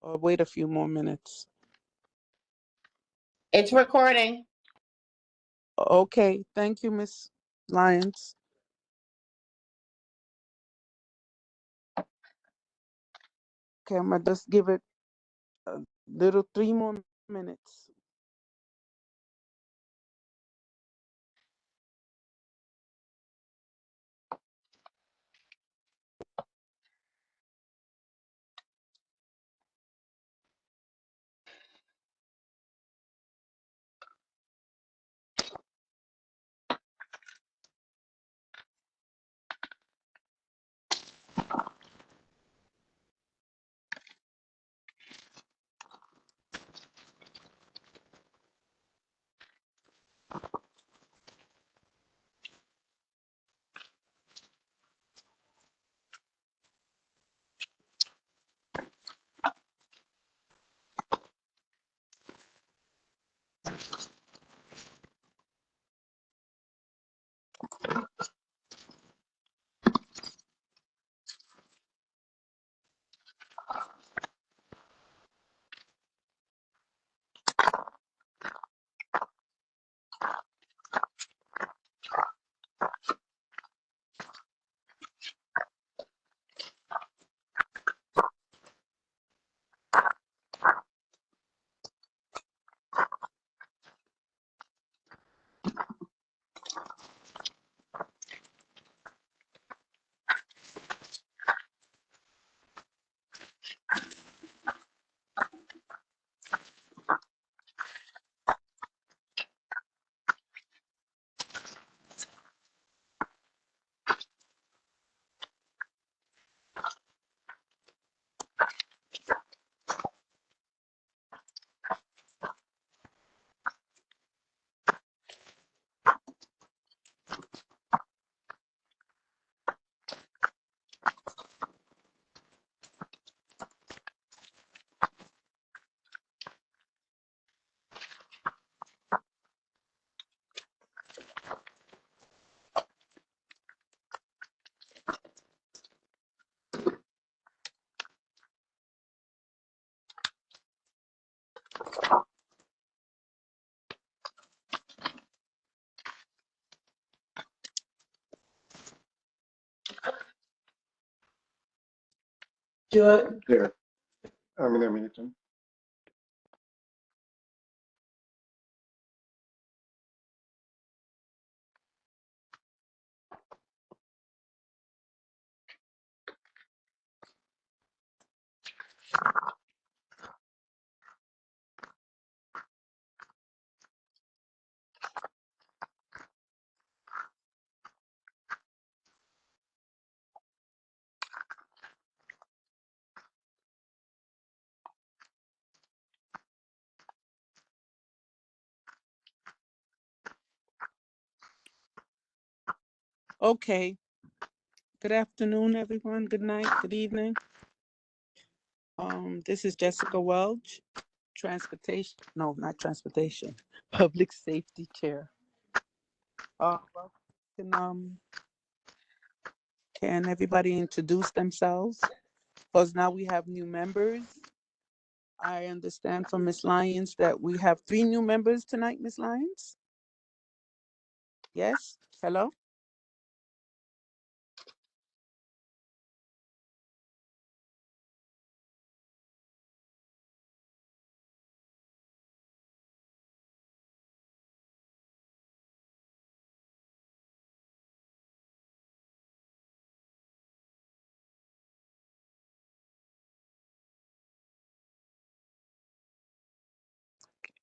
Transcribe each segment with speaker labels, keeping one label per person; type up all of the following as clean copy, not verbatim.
Speaker 1: or wait a few more minutes?
Speaker 2: It's recording.
Speaker 1: Okay, thank you, Miss Lyons. Okay, I'm gonna just give it a little 3 more minutes.
Speaker 3: There. I'm in a minute.
Speaker 1: Okay. Good afternoon, everyone. Good night. Good evening. This is Jessica Welch, Public Safety Chair. Can everybody introduce themselves? Because now we have new members. I understand from Ms. Lyons that we have 3 new members tonight, Ms. Lyons? Yes? Hello?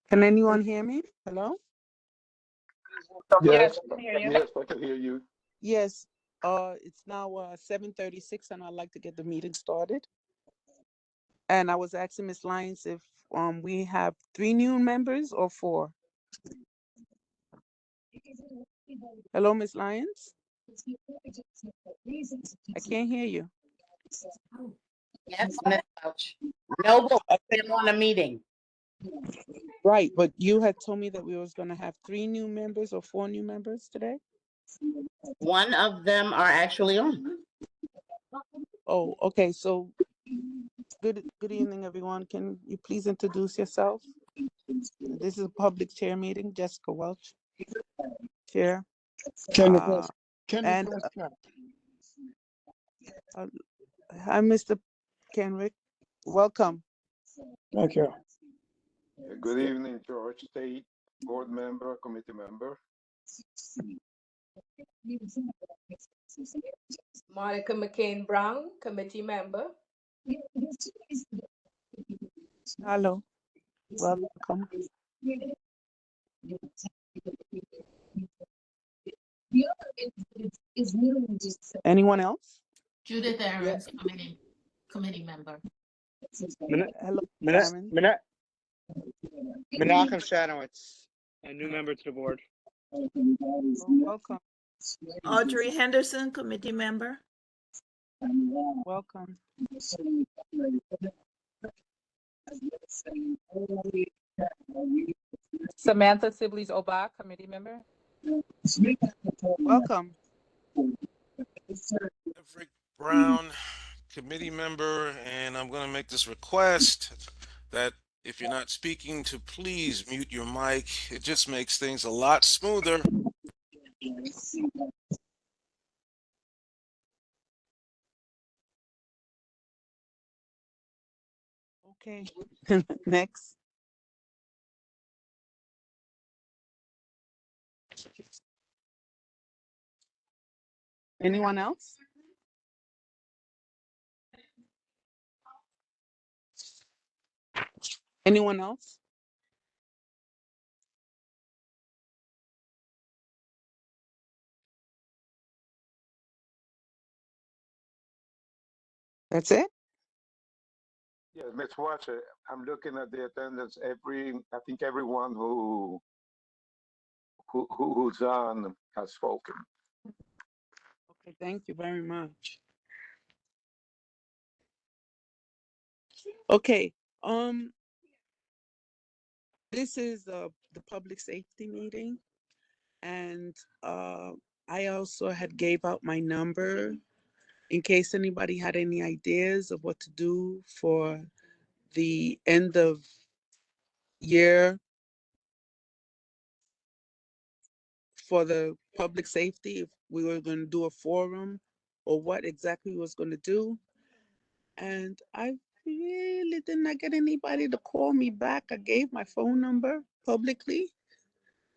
Speaker 1: Can anyone hear me? Hello?
Speaker 3: Yes, yes, I can hear you.
Speaker 1: Yes. It's now 7:36 and I'd like to get the meeting started. And I was asking Ms. Lyons if we have 3 new members or 4. Hello, Ms. Lyons? I can't hear you.
Speaker 2: Yes, Ms. Welch. No, but we're on a meeting.
Speaker 1: Right, but you had told me that we was going to have 3 new members or 4 new members today?
Speaker 2: One of them are actually on.
Speaker 1: Oh, okay. So Good evening, everyone. Can you please introduce yourself? This is a public chair meeting. Jessica Welch, chair.
Speaker 3: Kenneth
Speaker 1: Uh,
Speaker 3: S. Kenneth
Speaker 1: and
Speaker 3: S. Pratt.
Speaker 1: Hi, Mr. Kenrick. Welcome.
Speaker 3: Thank you.
Speaker 4: Good evening, George State, board member, committee member.
Speaker 5: Monica McCain Brown, committee member.
Speaker 1: Hello. Welcome. Anyone else?
Speaker 6: Judith Aaron's committee member.
Speaker 1: Hello,
Speaker 7: Menachem
Speaker 1: Aaron.
Speaker 7: Shanowitz, a new member to the board.
Speaker 1: Welcome.
Speaker 8: Audrey Henderson, committee member.
Speaker 1: Welcome.
Speaker 9: Samantha Sibley's Obach, committee member.
Speaker 1: Welcome.
Speaker 10: Everett Brown, committee member, and I'm going to make this request that if you're not speaking, to please mute your mic. It just makes things a lot smoother.
Speaker 1: Okay. Next. Anyone else? Anyone else? That's it?
Speaker 4: Yes, Ms. Watcher, I'm looking at the attendance. I think everyone who's on has spoken.
Speaker 1: Okay, thank you very much. Okay, this is the public safety meeting, and I also had gave out my number in case anybody had any ideas of what to do for the end of year for the public safety, if we were going to do a forum or what exactly we was going to do. And I really did not get anybody to call me back. I gave my phone number publicly.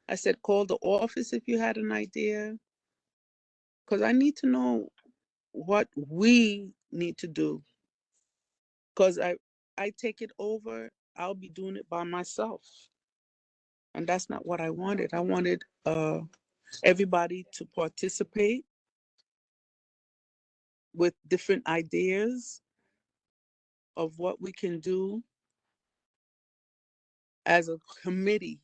Speaker 1: I said, call the office if you had an idea. Because I need to know what we need to do. Because I take it over, I'll be doing it by myself. And that's not what I wanted. I wanted everybody to participate with different ideas of what we can do as a committee.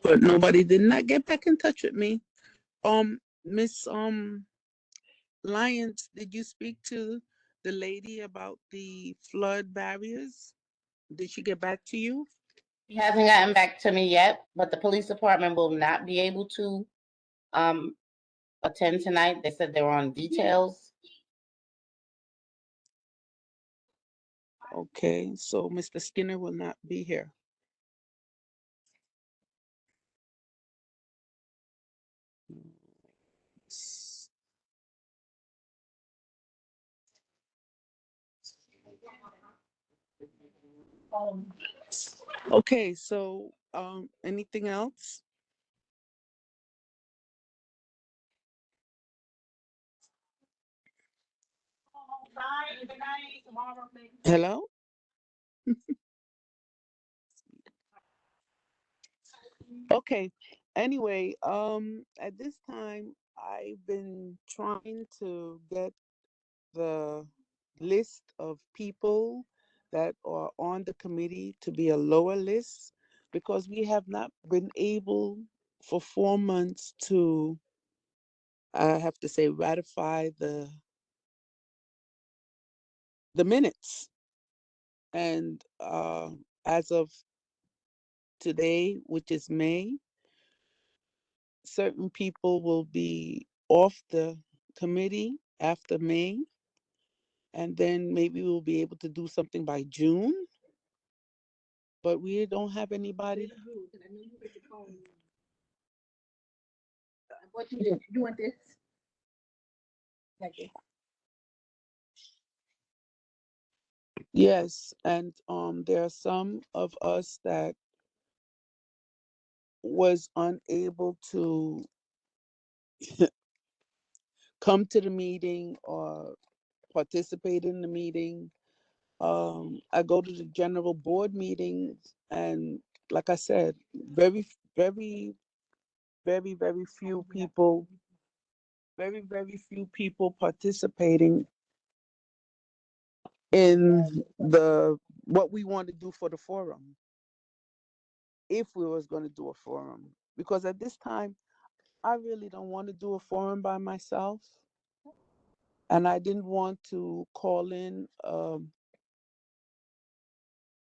Speaker 1: But nobody did not get back in touch with me. Miss Lyons, did you speak to the lady about the flood barriers? Did she get back to you?
Speaker 2: He hasn't gotten back to me yet, but the police department will not be able to attend tonight. They said they were on details.
Speaker 1: Okay, so Mr. Skinner will not be here. Okay, so anything else? Hello? Okay, anyway, at this time, I've been trying to get the list of people that are on the committee to be a lower list because we have not been able for 4 months to, I have to say, ratify the minutes. And as of today, which is May, certain people will be off the committee after May, and then maybe we'll be able to do something by June. But we don't have anybody.
Speaker 5: What you do? You want this? Like this.
Speaker 1: Yes, and there are some of us that was unable to come to the meeting or participate in the meeting. I go to the general board meetings, and like I said, very few people, very few people participating in the what we want to do for the forum, if we was going to do a forum. Because at this time, I really don't want to do a forum by myself, and I didn't want to call in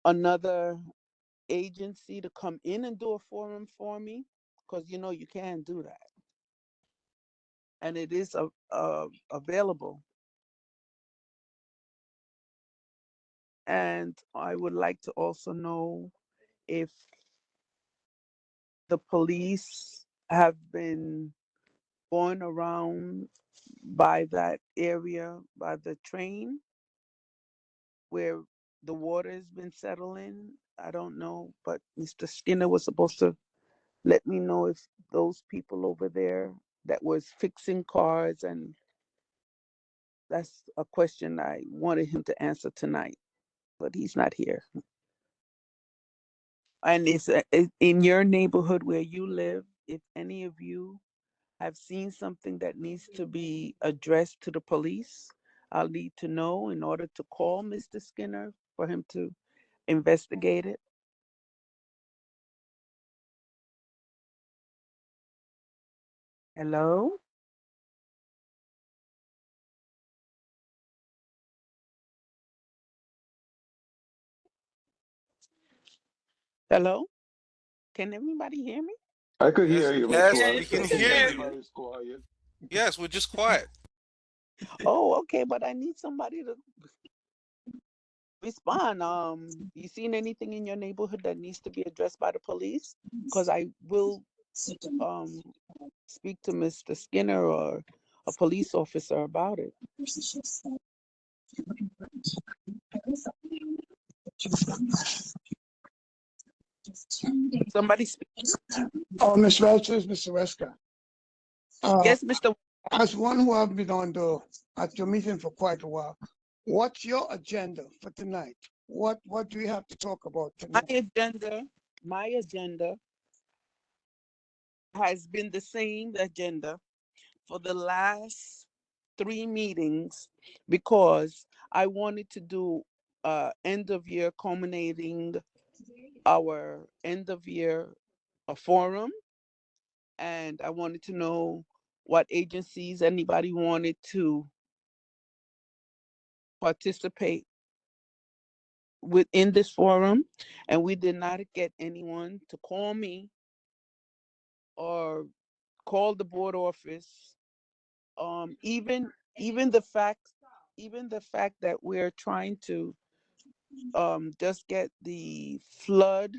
Speaker 1: another agency to come in and do a forum for me, because you can't do that, and it is available. And I would like to also know if the police have been going around by that area, by the train where the water has been settling. I don't know, but Mr. Skinner was supposed to let me know if those people over there that was fixing cars, and that's a question I wanted him to answer tonight, but he's not here. And it's in your neighborhood where you live, if any of you have seen something that needs to be addressed to the police, I'll need to know in order to call Mr. Skinner for him to investigate it. Hello? Hello? Can everybody hear me?
Speaker 4: I could
Speaker 10: Yes,
Speaker 4: hear you, Ms.
Speaker 10: yes,
Speaker 8: Yes,
Speaker 10: we
Speaker 4: Watts.
Speaker 10: can
Speaker 8: we can
Speaker 10: hear
Speaker 8: hear
Speaker 10: you.
Speaker 8: you.
Speaker 4: Everybody's quiet.
Speaker 10: Yes, we're just quiet.
Speaker 1: Oh, okay, but I need somebody to respond. You seen anything in your neighborhood that needs to be addressed by the police? Because I will um speak to Mr. Skinner or a police officer about it. Somebody speak.
Speaker 3: Oh, Ms. Welchers, Mr. Wesker.
Speaker 1: Yes, Mr.
Speaker 3: As one who have been at your meeting for quite a while, what's your agenda for tonight? What do we have to talk about
Speaker 1: My
Speaker 3: tonight?
Speaker 1: agenda has been the same agenda for the last 3 meetings, because I wanted to do end of year, culminating our end of year forum, and I wanted to know what agencies anybody wanted to participate within this forum, and we did not get anyone to call me or call the board office. Even the fact that we're trying to just get the flood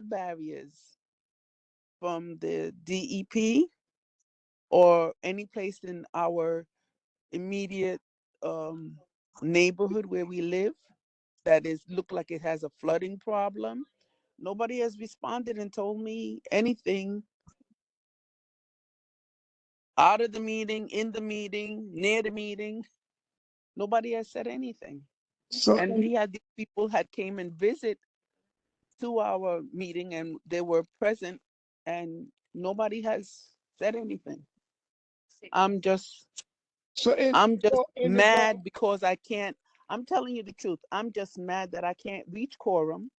Speaker 1: barriers from the DEP or any place in our immediate neighborhood where we live that is look like it has a flooding problem. Nobody has responded and told me anything out of the meeting, in the meeting, near the meeting. Nobody has said anything.
Speaker 3: So,
Speaker 1: And we had these people had came and visit to our meeting, and they were present, and nobody has said anything. I'm just
Speaker 3: so in
Speaker 1: I'm just
Speaker 3: in regard,
Speaker 1: mad because I can't. I'm telling you the truth. I'm just mad that I can't reach quorum,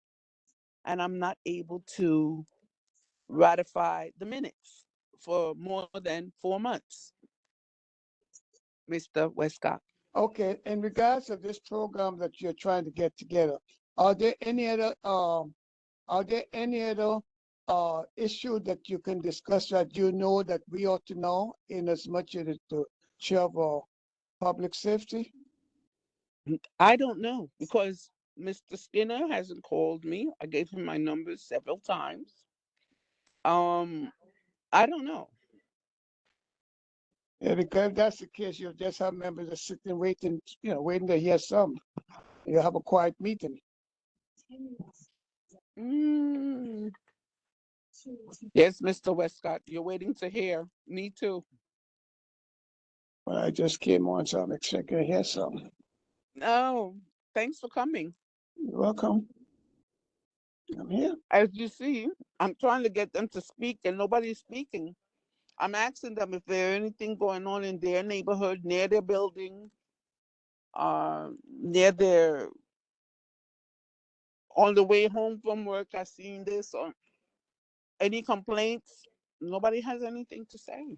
Speaker 1: and I'm not able to ratify the minutes for more than 4 months, Mr. Westcott.
Speaker 3: okay, in regards to this program that you're trying to get together, are there any other Are there any other issue that you can discuss that you know that we ought to know in as much as the chair of public safety?
Speaker 1: I don't know because Mr. Skinner hasn't called me. I gave him my numbers several times. I don't know.
Speaker 3: Yeah, because if that's the case, you'll just have members that sitting waiting, waiting to hear some. You have a quiet meeting.
Speaker 1: Mm. Yes, Mr. Westcott, you're waiting to hear. Me too.
Speaker 3: But I just came on, so I'm expecting to hear some.
Speaker 1: Oh, thanks for coming.
Speaker 3: You're welcome. I'm here.
Speaker 1: As you see, I'm trying to get them to speak and nobody's speaking. I'm asking them if there's anything going on in their neighborhood, near their building, near their, on the way home from work. I seen this or any complaints. Nobody has anything to say.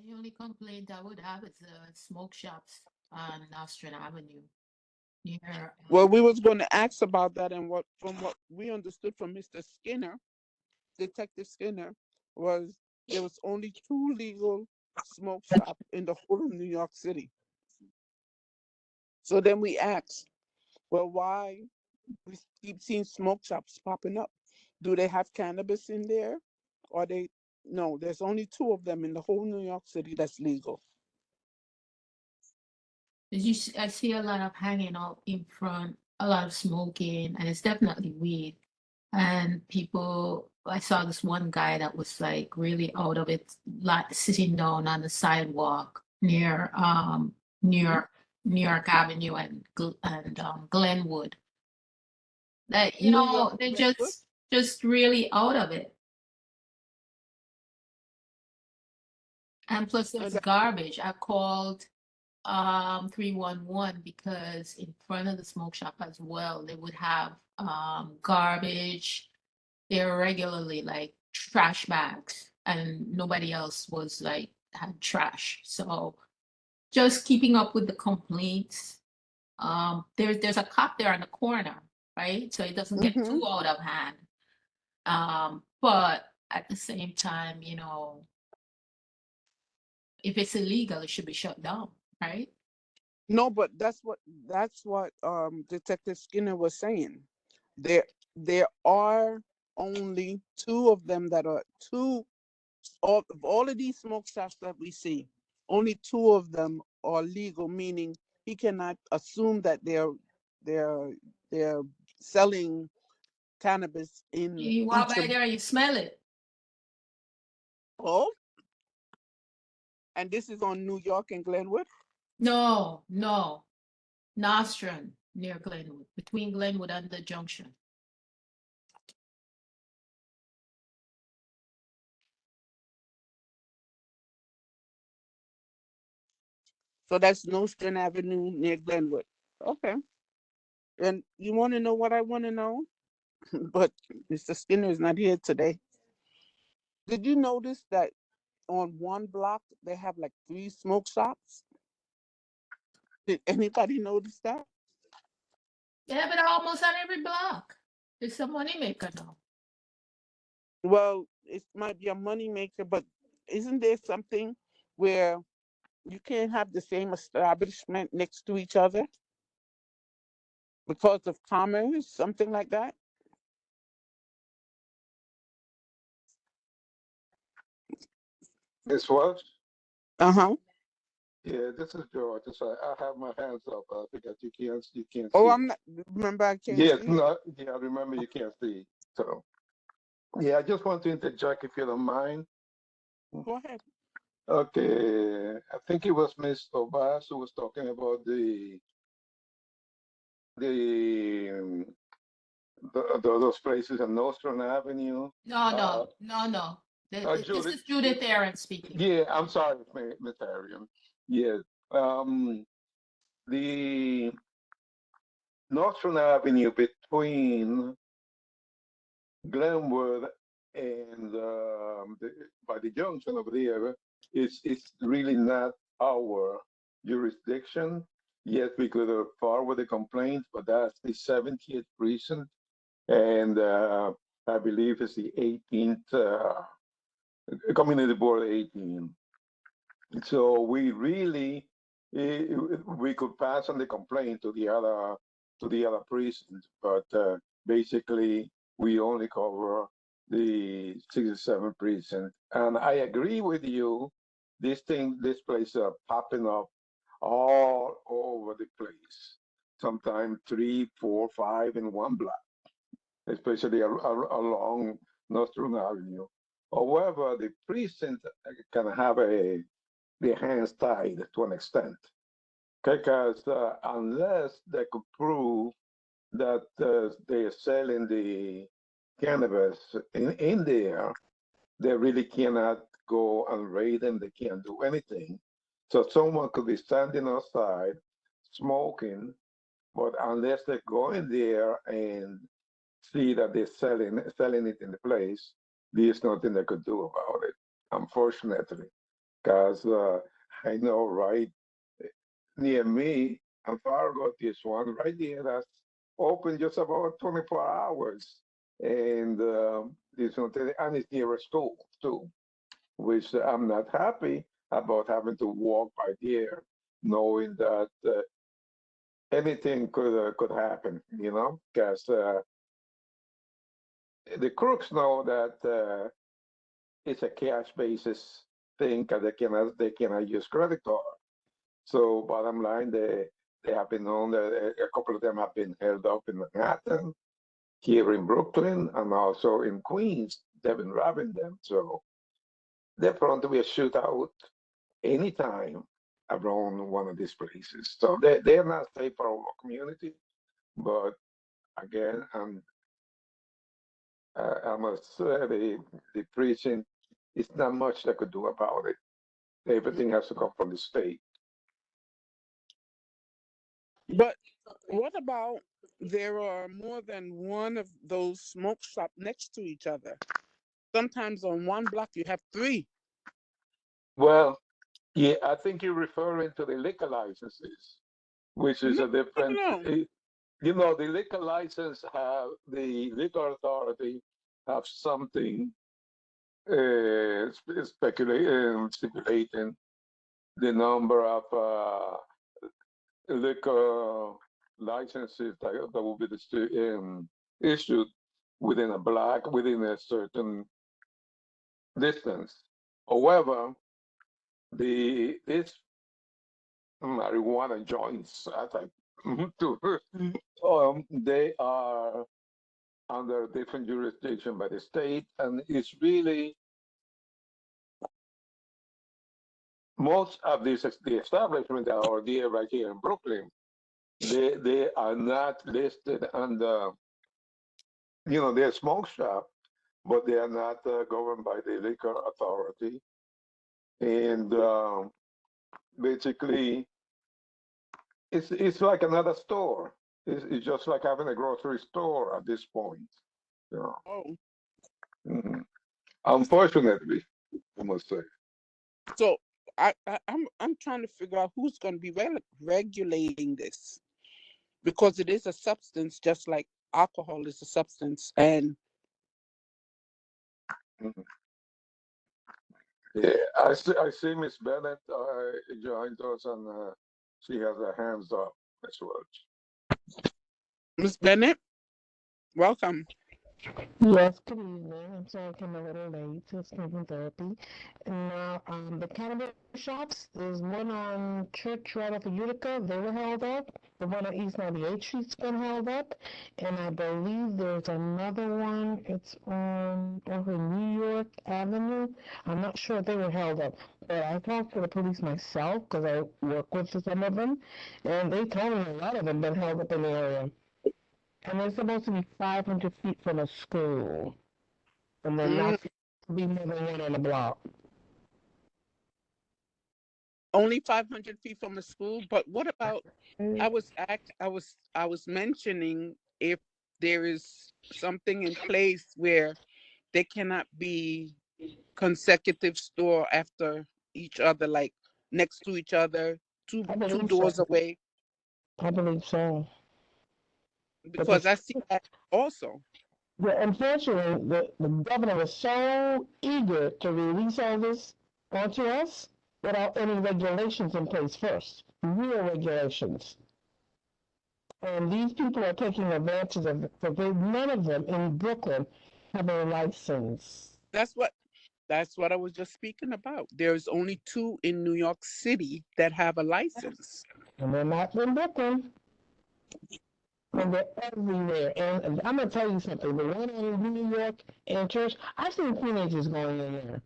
Speaker 6: The only complaint I would have is the smoke shops on Nostrand Avenue near.
Speaker 1: Well, we was going to ask about that, and from what we understood from Mr. Skinner, Detective Skinner, was there was only 2 legal smoke shops in the whole of New York City. So then we asked, well, why we keep seeing smoke shops popping up? Do they have cannabis in there? Or they no, there's only 2 of them in the whole New York City that's legal.
Speaker 6: I see a lot of hanging out in front, a lot of smoking, and it's definitely weed. And people, I saw this one guy that was like really out of it, like sitting down on the sidewalk near New York Avenue and Glenwood. That
Speaker 1: New York,
Speaker 6: they're
Speaker 1: Glenwood?
Speaker 6: just really out of it. And plus
Speaker 1: And
Speaker 6: there's
Speaker 1: that-
Speaker 6: garbage. I called 311 because in front of the smoke shop as well, they would have garbage. They're regularly like trash bags, and nobody else was like had trash. So just keeping up with the complaints. There's a cop there in the corner, right? So it doesn't get
Speaker 1: Mhm.
Speaker 6: too out of hand. But at the same time, if it's illegal, it should be shut down, right?
Speaker 1: No, but that's what Detective Skinner was saying. There are only 2 of them that are 2 of all of these smoke shops that we see. Only 2 of them are legal, meaning he cannot assume that they're they're selling cannabis in
Speaker 6: You walk
Speaker 1: each
Speaker 6: by
Speaker 1: of.
Speaker 6: there, you smell it.
Speaker 1: Oh, and this is on New York and Glenwood.
Speaker 6: No, Nostrand near Glenwood, between Glenwood and the junction.
Speaker 1: So that's Nostrand Avenue near Glenwood. Okay. And you want to know what I want to know? But Mr. Skinner is not here today. Did you notice that on one block they have like 3 smoke shops? Did anybody notice that?
Speaker 6: They have it almost on every block. It's a money maker now.
Speaker 1: Well, it might be a money maker, but isn't there something where you can't have the same establishment next to each other because of commerce, something like that?
Speaker 4: Miss Welch?
Speaker 1: Uh-huh.
Speaker 4: Yeah, this is George. I have my hands up because you can't
Speaker 1: Oh,
Speaker 4: see.
Speaker 1: I'm not, remember I can't
Speaker 4: Yes,
Speaker 1: see.
Speaker 4: no, yeah, I remember you can't see. So, yeah, I just want to interject if you don't mind.
Speaker 1: Go ahead.
Speaker 4: Okay, I think it was Miss Obas who was talking about the those places on Nostrand Avenue.
Speaker 6: No. This
Speaker 4: Judith,
Speaker 6: is Judith Aaron speaking.
Speaker 4: yeah, I'm sorry, Miss Arian. Yeah, the Nostrand Avenue between Glenwood and by the junction over there is really not our jurisdiction. Yes, we could have forward the complaint, but that's the 70th precinct. And I believe it's the 18th community board 18. So we really we could pass on the complaint to the other precincts, but basically we only cover the 67 precinct. And I agree with you. This place are popping up all over the place. Sometimes 3, 4, 5 in one block, especially along Nostrum Avenue. However, the precinct can have their hands tied to an extent, because unless they could prove that they're selling the cannabis in there, they really cannot go and raid them. They can't do anything. So someone could be standing outside smoking, but unless they go in there and see that they're selling it in the place, there's nothing they could do about it, unfortunately. Because I know right near me, and Fargo, this one right there that's open just about 24 hours. And this one, and it's near a school too, which I'm not happy about having to walk by there, knowing that anything could happen, because the crooks know that it's a cash basis thing, because they cannot use credit card. So bottom line, they have been known that a couple of them have been held up in Manhattan, here in Brooklyn, and also in Queens. They've been robbing them. So they're prone to be a shootout anytime around one of these places. So they're not safe for our community. But again, I must say the preaching, it's not much they could do about it. Everything has to come from the state.
Speaker 1: But what about there are more than one of those smoke shops next to each other? Sometimes on one block you have 3.
Speaker 4: Well, yeah, I think you're referring to the liquor licenses, which is
Speaker 1: No,
Speaker 4: a different.
Speaker 1: no.
Speaker 4: The liquor license have the liquor authority have something stipulating the number of liquor licenses that will be issued within a block, within a certain distance. However, this marijuana joints, they are under different jurisdiction by the state, and it's really most of the establishments that are there right here in Brooklyn, they are not listed under, they're smoke shop, but they are not governed by the liquor authority, and basically it's like another store. It's just like having a grocery store at this point.
Speaker 1: Oh,
Speaker 4: Mhm. Unfortunately, I must say.
Speaker 1: so I'm trying to figure out who's going to be regulating this, because it is a substance, just like alcohol is a substance. And
Speaker 4: Mhm. Yeah, I see Miss Bennett joined us, and she has her hands up as well.
Speaker 1: Ms. Bennett, welcome.
Speaker 11: Yes, good evening. I'm sorry I came a little late to smoking therapy. And now, the cannabis shops, there's one on Church right off of Utica, they were held up. The one on East 98th Street's been held up. And I believe there's another one, it's on over New York Avenue. I'm not sure if they were held up, but I talked to the police myself because I work with some of them. And they told me a lot of them been held up in the area. And they're supposed to be 500 feet from a school. And they're not supposed to be more than one on the block.
Speaker 1: Only 500 feet from a school. But what about? I was mentioning if there is something in place where they cannot be consecutive store after each other, like next to each other, two
Speaker 11: I believe
Speaker 1: doors
Speaker 11: so.
Speaker 1: away.
Speaker 11: I believe so.
Speaker 1: because I see that also.
Speaker 11: Yeah, unfortunately, the governor was so eager to release all this onto us without any regulations in place first, real regulations. And these people are taking advantage of it, but none of them in Brooklyn have a license.
Speaker 1: That's what I was just speaking about. There's only 2 in New York City that have a license.
Speaker 11: And they're not in Brooklyn. And they're everywhere. And I'm going to tell you something. The one in New York and church, I've seen teenagers going in there.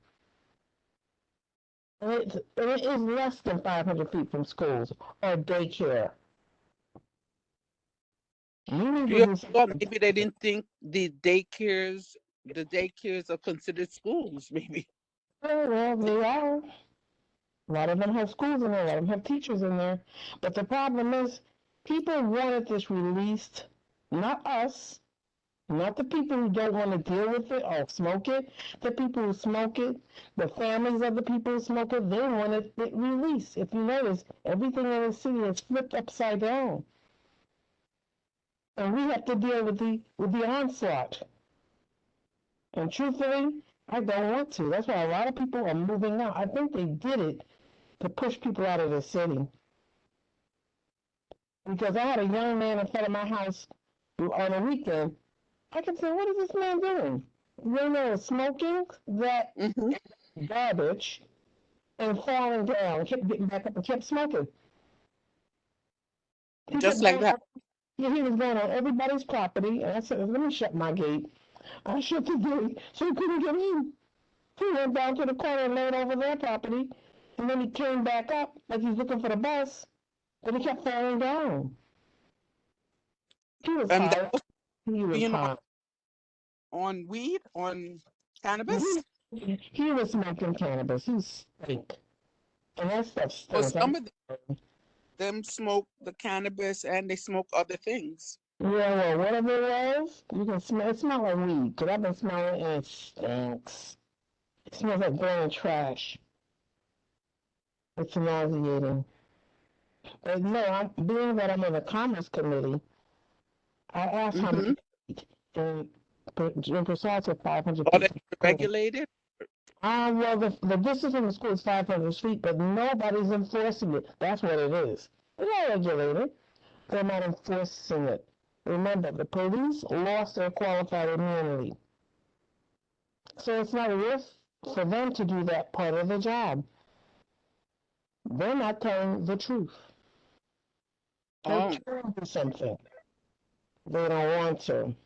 Speaker 11: And it is less than 500 feet from schools or daycare.
Speaker 1: Well, maybe they didn't think the daycares are considered schools, maybe.
Speaker 11: Oh, well, they are. A lot of them have schools in there, a lot of them have teachers in there. But the problem is, people wanted this released, not us, not the people who don't want to deal with it or smoke it. The people who smoke it, the families of the people who smoke it, they wanted it released. If you notice, everything in the city is flipped upside down. And we have to deal with the onslaught. And truthfully, I don't want to. That's why a lot of people are moving out. I think they did it to push people out of the city. Because I had a young man in front of my house on a weekend. I could say, what is this man doing? You know, smoking that garbage and falling down, kept getting back up and kept smoking.
Speaker 1: Just like that.
Speaker 11: Yeah, he was going on everybody's property, and I said, let me shut my gate. I shut the gate so he couldn't get in. He went down to the corner and laid over their property, and then he came back up like he's looking for the bus, but he kept falling down. He was high. He was high.
Speaker 1: On weed, on cannabis?
Speaker 11: He was smoking cannabis. He stank. And that stuff stinks.
Speaker 1: Well, some of them smoke the cannabis and they smoke other things.
Speaker 11: Yeah, well, whatever it was, you can smell. It smells like weed, because I've been smelling it and it stinks. It smells like burning trash. It's nauseating. But no, being that I'm on the Commerce Committee, I asked how many feet, and precise with 500 feet.
Speaker 1: Are they regulated?
Speaker 11: Well, the distance from the school is 500 feet, but nobody's enforcing it. That's what it is. It's not regulated. They're not enforcing it. Remember, the police lost their qualified immunity. So it's not worth for them to do that part of the job. They're not telling the truth. They're trying to do something. They don't want to.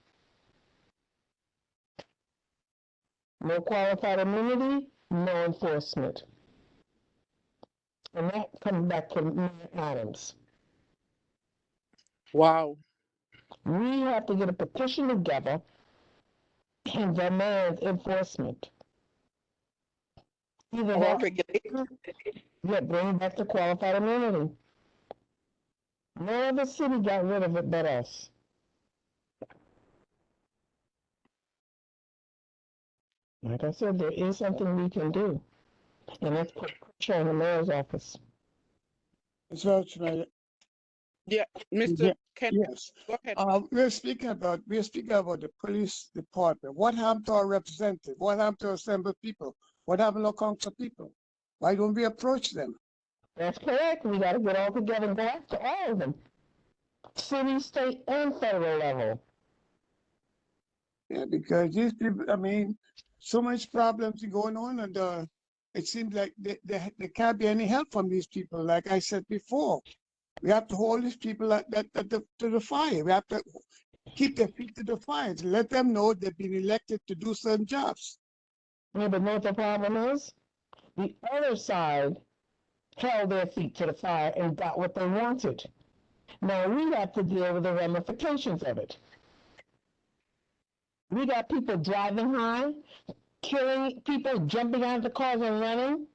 Speaker 11: No qualified immunity, no enforcement. And that comes back to Mayor Adams.
Speaker 1: Wow.
Speaker 11: We have to get a petition together and demand enforcement. Either that, bring back the qualified immunity. No other city got rid of it but us. Like I said, there is something we can do, and that's put pressure on the mayor's office.
Speaker 3: So,
Speaker 1: yeah, Mr. Ken,
Speaker 3: yes.
Speaker 1: Go ahead.
Speaker 3: We're speaking about the police department. What happened to our representative? What happened to assembled people? What happened to council people? Why don't we approach them?
Speaker 11: That's correct. We got to get all together and go after all of them, city, state, and federal level.
Speaker 3: Yeah, because these people, I mean, so much problems going on, and it seems like there can't be any help from these people. Like I said before, we have to hold these people to the fire. We have to keep their feet to the fire to let them know they've been elected to do certain jobs.
Speaker 11: Yeah, but know what the problem is? The other side held their feet to the fire and got what they wanted. Now we have to deal with the ramifications of it. We got people driving high, killing people, jumping out of the cars and running,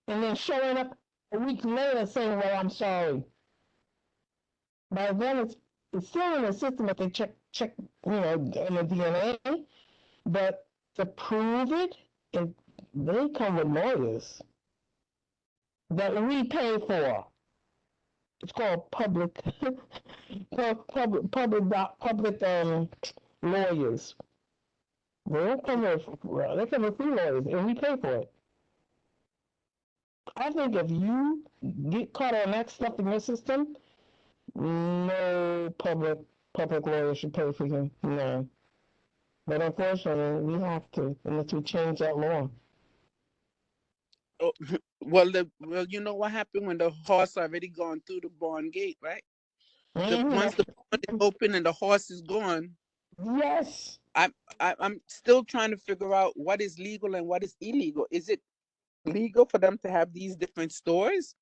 Speaker 11: and then showing up a week later saying, well, I'm sorry. By then, it's still in the system that they check, in the DNA, but to prove it, they come with lawyers that we pay for. It's called public, public lawyers. They don't come with, they come with free lawyers, and we pay for it. I think if you get caught on that stuff in your system, no public lawyer should pay for you. No. But unfortunately, we have to, unless we change that law.
Speaker 1: Oh, well, you know what happened when the horse already gone through the barn gate, right? Once the barn is open and the horse is gone,
Speaker 11: Yes.
Speaker 1: I'm still trying to figure out what is legal and what is illegal. Is it legal for them to have these different stores?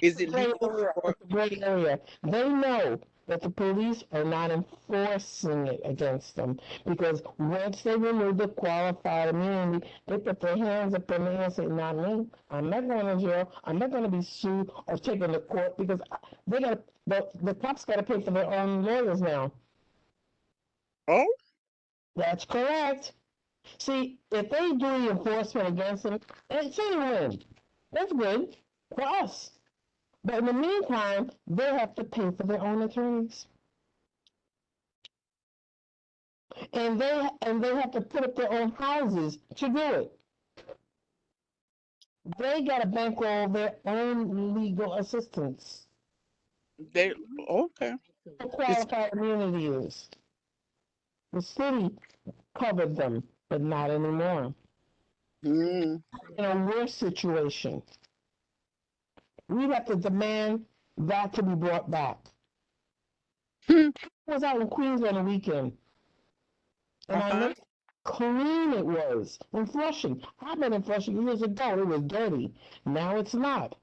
Speaker 1: Is it legal for
Speaker 11: It's a gray area. They know that the police are not enforcing it against them because once they remove the qualified immunity, they put their hands up in the air and say, "Not me. I'm not going to jail. I'm not going to be sued or taken to court because they got the cops got to pay for their own lawyers now."
Speaker 1: Oh,
Speaker 11: that's correct. See, if they do the enforcement against them, it's a win. That's good for us. But in the meantime, they have to pay for their own attorneys. And they have to put up their own houses to do it. They got to bankroll their own legal assistance.
Speaker 1: They okay.
Speaker 11: Qualified immunity is. The city covered them, but not anymore. In a worse situation. We'd have to demand that to be brought back. I was out in Queens on the weekend, and I know how clean it was in Flushing. I've been in Flushing years ago. It was dirty. Now it's not.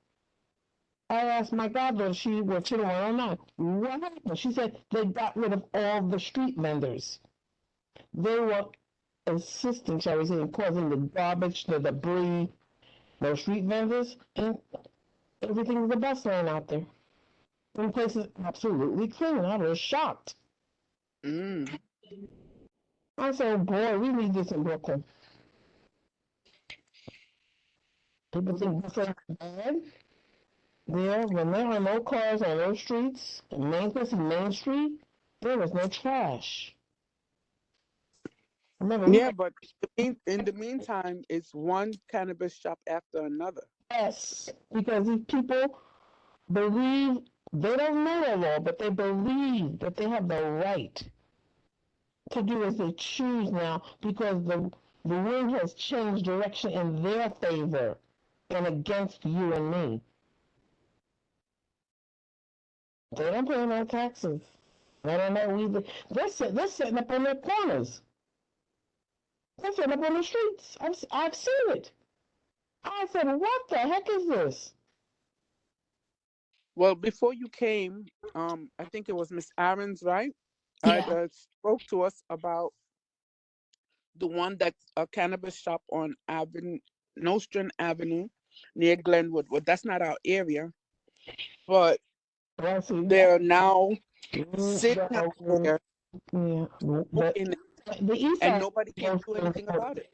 Speaker 11: I asked my goddaughter, she didn't want to know. What happened? She said they got rid of all the street vendors. They were assisting, shall we say, in causing the garbage, the debris, those street vendors, and everything was a bus lane out there. Some places absolutely clean. I was shocked. I said, oh boy, we need this in Brooklyn. People think Brooklyn is bad. There, when there are no cars on those streets, Main Street, there was no trash.
Speaker 1: Yeah, but in the meantime, it's one cannabis shop after another.
Speaker 11: Yes, because these people believe, they don't know the law, but they believe that they have the right to do as they choose now because the wind has changed direction in their favor and against you and me. They don't pay no taxes. They don't know either. They're sitting up on their corners. They're sitting up on the streets. I've seen it. I said, what the heck is this?
Speaker 1: Well, before you came, I think it was Miss Aaron's, right?
Speaker 11: Yeah.
Speaker 1: Spoke to us about the one that's a cannabis shop on Nostrand Avenue near Glenwood. Well, that's not our area, but they're now sitting out there smoking, and nobody can do anything about it.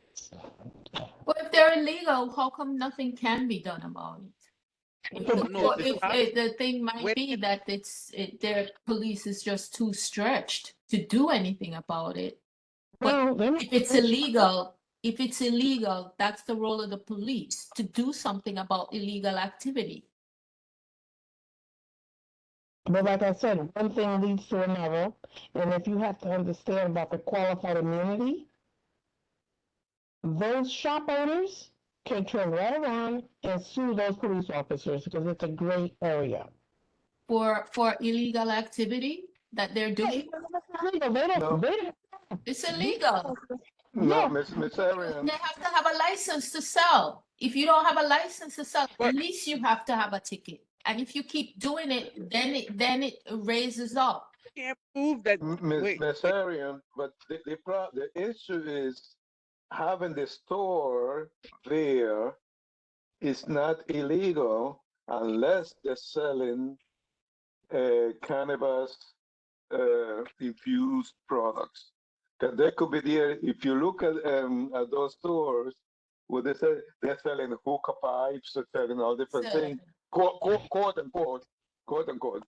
Speaker 6: Well, if they're illegal, how come nothing can be done about it?
Speaker 1: No,
Speaker 6: The thing might be that their police is just too stretched to do anything about it. But if it's illegal, that's the role of the police to do something about illegal activity.
Speaker 11: But like I said, one thing leads to another, and if you have to understand about the qualified immunity, those shop owners can turn right around and sue those police officers because it's a gray area.
Speaker 6: For illegal activity that they're doing? It's illegal.
Speaker 4: No, Miss Arian.
Speaker 6: They have to have a license to sell. If you don't have a license to sell, at least you have to have a ticket. And if you keep doing it, then it raises up.
Speaker 1: Can't prove that.
Speaker 4: Miss Arian, but the issue is having the store there is not illegal unless they're selling cannabis infused products. Because they could be there. If you look at those stores, where they're selling hookah pipes, they're selling all different things, quote unquote, quote unquote,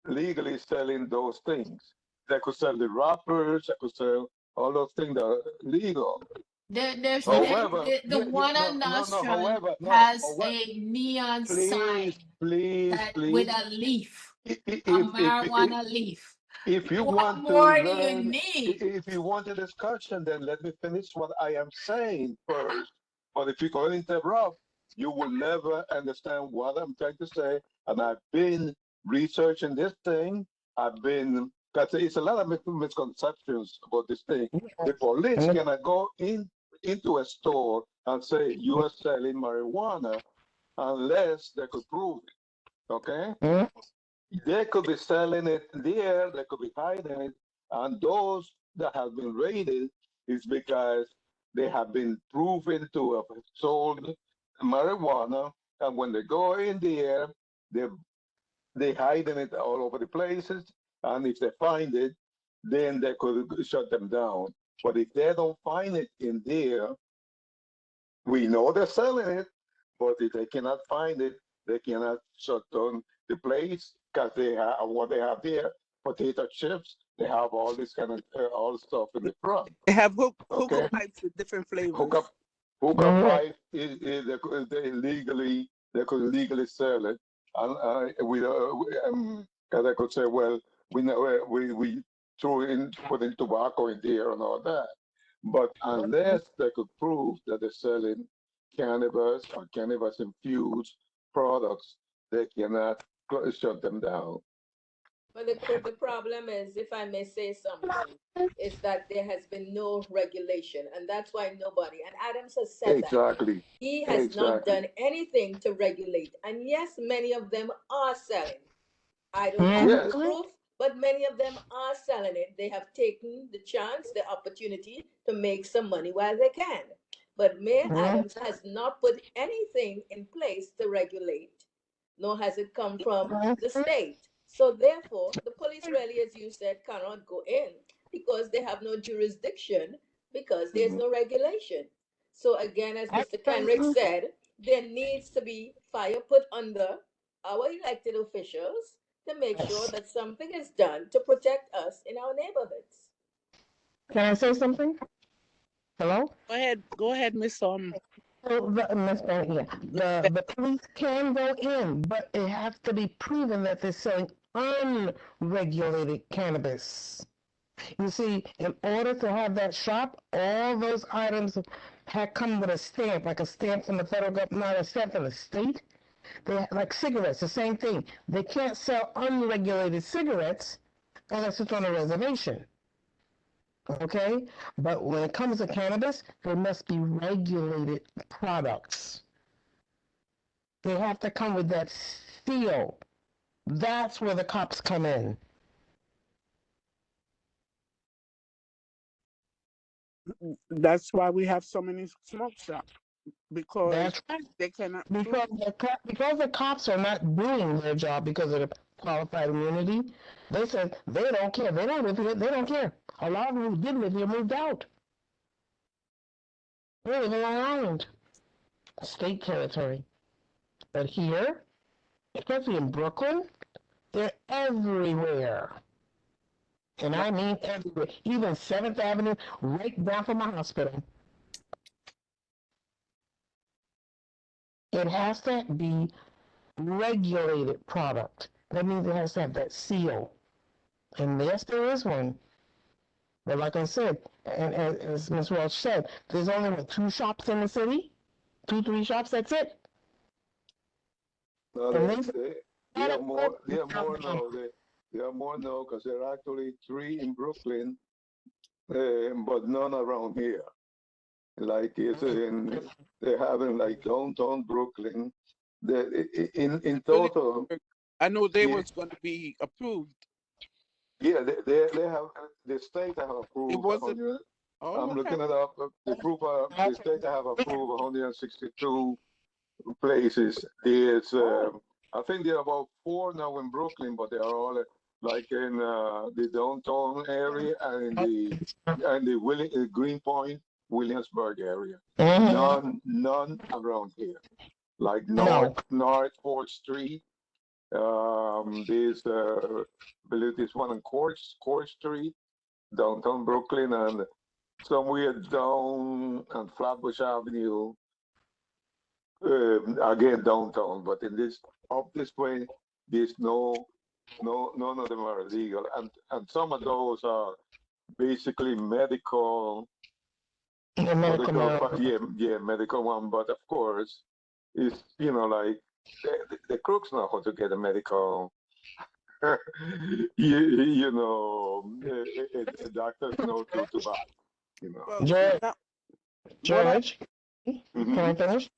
Speaker 4: legally selling those things. They could sell the wrappers, they could sell all those things that are legal.
Speaker 6: There's
Speaker 4: However,
Speaker 6: the one on
Speaker 4: no,
Speaker 6: Nostrand
Speaker 4: however, no,
Speaker 6: has
Speaker 4: however,
Speaker 6: a neon sign
Speaker 4: please, please,
Speaker 6: that with
Speaker 4: please,
Speaker 6: a leaf,
Speaker 4: if,
Speaker 6: a
Speaker 4: if,
Speaker 6: marijuana leaf.
Speaker 4: if you
Speaker 6: What
Speaker 4: want to
Speaker 6: more do you
Speaker 4: learn,
Speaker 6: need?
Speaker 4: if you want a discussion, then let me finish what I am saying first. But if you go interrupt, you will never understand what I'm trying to say. And I've been researching this thing. I've been, because it's a lot of misconceptions about this thing. The police cannot go into a store and say you are selling marijuana unless they could prove it. Okay? They could be selling it there, they could be hiding it, and those that have been raided is because they have been proven to have sold marijuana, and when they go in there, they hiding it all over the places, and if they find it, then they could shut them down. But if they don't find it in there, we know they're selling it, but if they cannot find it, they cannot shut down the place because they have what they have there: potato chips. They have all this kind of all stuff in the front.
Speaker 1: They have
Speaker 4: Okay,
Speaker 1: hookah pipes with different flavors.
Speaker 4: hookah pipe is they could legally sell it, and because I could say, well, we put in tobacco in there and all that. But unless they could prove that they're selling cannabis or cannabis infused products, they cannot shut them down.
Speaker 5: But the problem is, if I may say something, is that there has been no regulation, and that's why nobody, and Adams has said that.
Speaker 4: Exactly.
Speaker 5: He has not
Speaker 4: Exactly.
Speaker 5: done anything to regulate. And yes, many of them are selling. I don't have
Speaker 4: Yes.
Speaker 5: the proof, but many of them are selling it. They have taken the chance, the opportunity to make some money while they can. But Mayor Adams has not put anything in place to regulate, nor has it come from the state. So therefore, the police really, as you said, cannot go in because they have no jurisdiction because there's no regulation. So again, as Mr. Kenrick said, there needs to be fire put under our elected officials to make sure that something is done to protect us in our neighborhoods.
Speaker 11: Can I say something? Hello?
Speaker 1: Go ahead, Miss
Speaker 11: Miss Bennett, yeah. The police can go in, but it has to be proven that they're selling unregulated cannabis. You see, in order to have that shop, all those items had come with a stamp, like a stamp from the federal government, not a stamp from the state. They like cigarettes, the same thing. They can't sell unregulated cigarettes unless it's on a reservation. Okay? But when it comes to cannabis, there must be regulated products. They have to come with that seal. That's where the cops come in.
Speaker 1: That's why we have so many smoke shops, because
Speaker 11: That's right.
Speaker 1: they cannot
Speaker 11: Because the cops are not doing their job because of the qualified immunity. They said they don't care. They don't live here. They don't care. A lot of them who did live here moved out. They live in Long Island, state territory. But here, especially in Brooklyn, they're everywhere. And I mean everywhere. Even 7th Avenue, right down from the hospital. It has to be regulated product. That means it has to have that seal. And yes, there is one. But like I said, and as Ms. Welch said, there's only 2 shops in the city? 3 shops, that's it.
Speaker 4: No,
Speaker 11: And
Speaker 4: they are more now. They are more now because there are actually 3 in Brooklyn, but none around here. Like it's they have in like downtown Brooklyn. In total,
Speaker 1: I know they was going to be approved.
Speaker 4: yeah, they have the state have approved.
Speaker 1: It wasn't.
Speaker 4: I'm looking it up. The state have approved 162 places. It's I think there are about 4 now in Brooklyn, but they are all like in the downtown area and in the Greenpoint, Williamsburg area. None around here. Like North 4th Street, There's, I believe there's one on Court Street, downtown Brooklyn, and somewhere down on Flatbush Avenue, again downtown. But in this up this way, there's none of them are legal, and some of those are basically medical.
Speaker 11: The medical
Speaker 4: Yeah, medical one. But of course, it's like the crooks know how to get a medical. Doctors know too bad.
Speaker 1: Well,
Speaker 11: George,
Speaker 1: now, what I
Speaker 11: George, can I finish?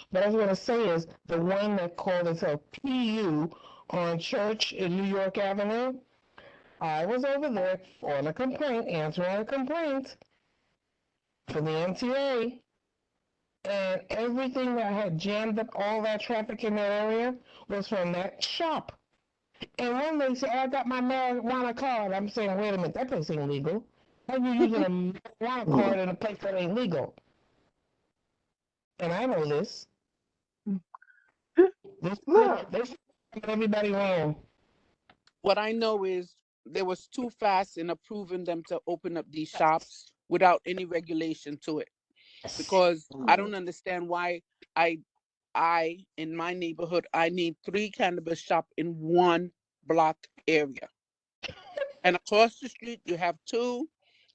Speaker 11: What I was going to say is the one that called itself PU on Church in New York Avenue. I was over there on a complaint, answering a complaint for the MTA, and everything that had jammed up all that traffic in that area was from that shop. And one lady said, I got my marijuana card. I'm saying, wait a minute, that place ain't legal. How are you using a marijuana card in a place that ain't legal? And I know this. They everybody wrong.
Speaker 1: what I know is they was too fast in approving them to open up these shops without any regulation to it. Because I don't understand why I in my neighborhood I need 3 cannabis shop in one block area. And across the street you have 2.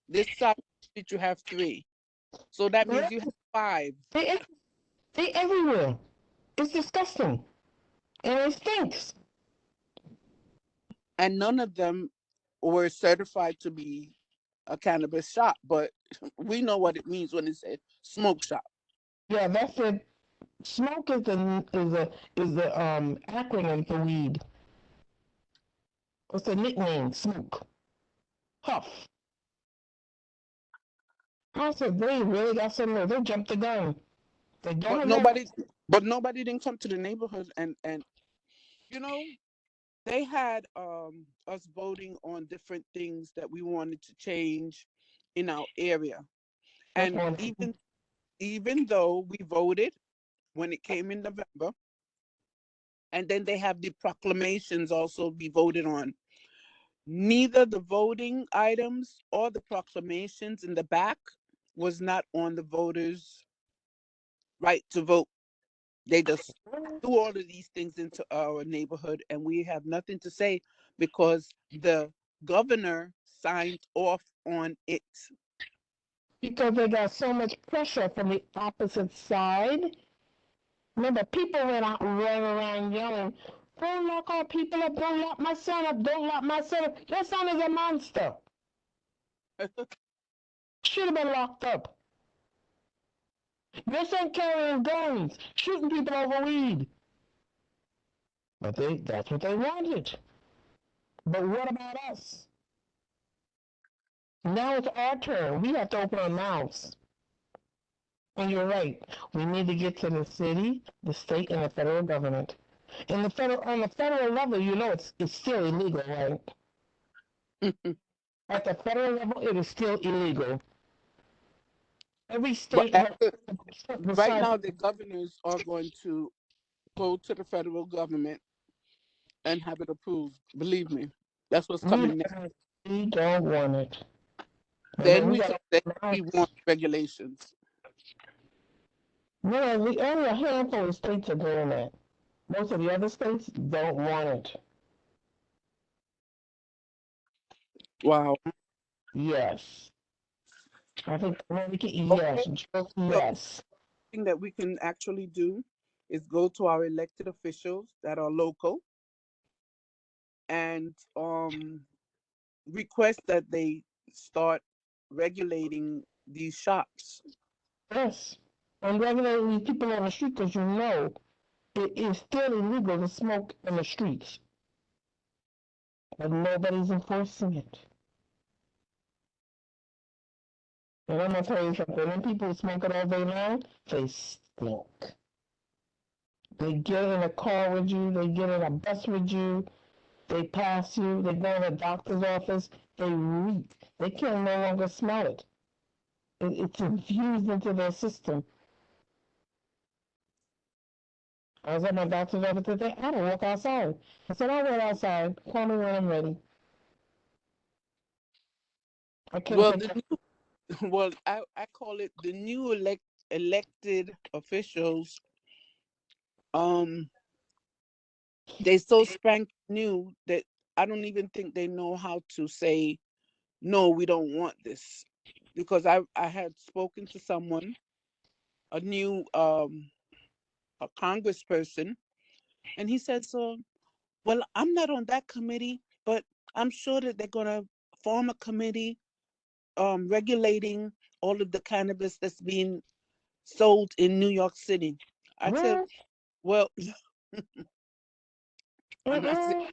Speaker 1: This side of the street you have 3. So that means you have 5.
Speaker 11: They everywhere. It's disgusting. And it stinks.
Speaker 1: And none of them were certified to be a cannabis shop, but we know what it means when it says smoke shop.
Speaker 11: Yeah, that's it. Smoke is the acronym for weed. What's the nickname? Smoke. Huff. I said they really got something. They jumped the gun. They
Speaker 1: But nobody didn't come to the neighborhood and they had us voting on different things that we wanted to change in our area. And even though we voted when it came in November, and then they have the proclamations also be voted on. Neither the voting items or the proclamations in the back was not on the voters' right to vote. They just threw all of these things into our neighborhood, and we have nothing to say because the governor signed off on it.
Speaker 11: Because they got so much pressure from the opposite side. Remember, people went out and ran around yelling, don't lock our people up, don't lock my son up, don't lock my son up. Your son is a monster. Should have been locked up. Your son carrying guns, shooting people over weed. But that's what they wanted. But what about us? Now it's our turn. We have to open our mouths. And you're right. We need to get to the city, the state, and the federal government. On the federal level, it's still illegal, right? At the federal level, it is still illegal. Every state
Speaker 1: right now, the governors are going to go to the federal government and have it approved. Believe me, that's what's coming next.
Speaker 11: We don't want it.
Speaker 1: Then we want regulations.
Speaker 11: No, only a handful of states are doing that. Most of the other states don't want it.
Speaker 1: Wow.
Speaker 11: Yes. I think Connecticut, yes. Yes.
Speaker 1: Thing that we can actually do is go to our elected officials that are local and request that they start regulating these shops.
Speaker 11: Yes. And regulating these people on the street because it is still illegal to smoke in the streets. But nobody's enforcing it. And I'm going to tell you something. When people smoke it all day long, they stink. They get in a car with you. They get in a bus with you. They pass you. They go in a doctor's office. They reek. They can no longer smell it. It's infused into their system. I was at my doctor's office today. I don't walk outside. I said, I'll wait outside. Call me when I'm ready. I can't
Speaker 1: Well,
Speaker 11: take
Speaker 1: the new, well, I call it the new elected officials. Um, they so spank new that I don't even think they know how to say no. We don't want this, because I had spoken to someone, a new a congressperson, and he said, so, well, I'm not on that committee, but I'm sure that they're gonna form a committee regulating all of the cannabis that's being sold in New York City. I said,
Speaker 11: Well,
Speaker 1: well, I'm not saying
Speaker 11: mm-mm.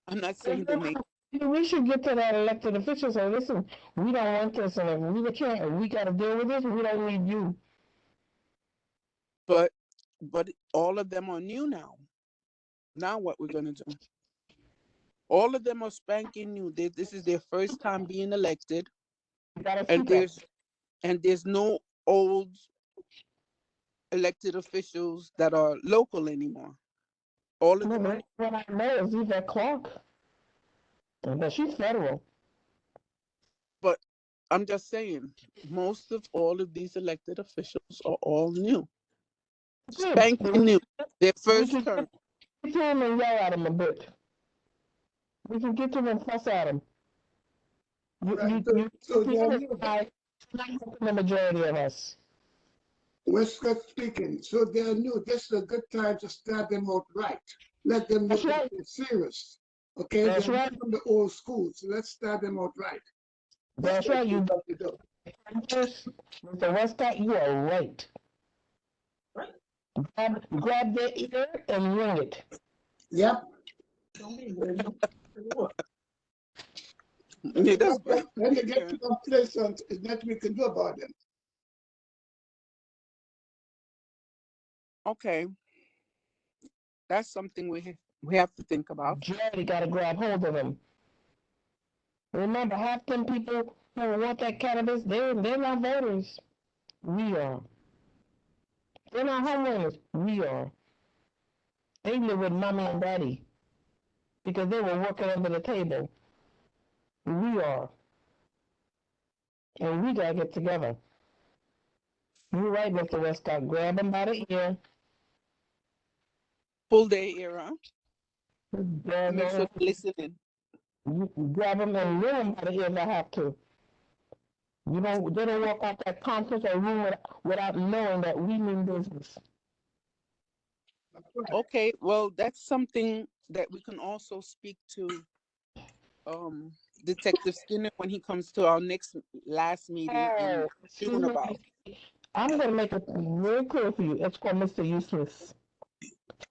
Speaker 1: I'm not saying that they,
Speaker 11: We should get to that elected officials and listen, we don't want this, and if we can't, we got to deal with this, we don't need you.
Speaker 1: but all of them are new now. Now what we're gonna do? All of them are spanking new. This is their first time being elected,
Speaker 11: We got to
Speaker 1: and
Speaker 11: speak up.
Speaker 1: there's no old elected officials that are local anymore. All of them are new.
Speaker 11: What I know is Yvette Clark, but she's federal.
Speaker 1: But I'm just saying, most of all of these elected officials are all new.
Speaker 11: Good.
Speaker 1: Spanking new. Their
Speaker 11: We
Speaker 1: first
Speaker 11: can
Speaker 1: term.
Speaker 11: get to them and yell at them a bit. We can get to them and fuss at them.
Speaker 3: Right. So they are new.
Speaker 11: The majority of us.
Speaker 3: Westcott speaking. So they are new. This is a good time to start them out right. Let them know
Speaker 11: That's
Speaker 3: that
Speaker 11: right.
Speaker 3: they're serious. Okay,
Speaker 11: That's
Speaker 3: they're
Speaker 11: right.
Speaker 3: not from the old school. So let's start them out right.
Speaker 11: That's
Speaker 3: what
Speaker 11: right.
Speaker 3: we
Speaker 11: You
Speaker 3: got to do.
Speaker 11: Mr. Westcott, you are right. Grab their ear and ring it.
Speaker 3: Yep.
Speaker 1: Yeah, that's right.
Speaker 3: When you get to the place, there's nothing we can do about them.
Speaker 1: Okay, that's something we have to think about.
Speaker 11: Jerry got to grab hold of them. Remember, half them people who want that cannabis, they're not voters. We are. They're not homeowners. We are. They live with mommy and daddy because they were working under the table. We are. And we got to get together. You're right, Mr. Westcott. Grab them by the ear.
Speaker 1: Pull their ear out.
Speaker 11: Grab
Speaker 1: Make sure they're listening.
Speaker 11: grab them and ring them by the ear if I have to. They don't walk out that conference or room without knowing that we mean business.
Speaker 1: Okay, well, that's something that we can also speak to Detective Skinner when he comes to our last meeting in June about.
Speaker 11: I'm going to make it very clear for you. It's called Mr. Useless.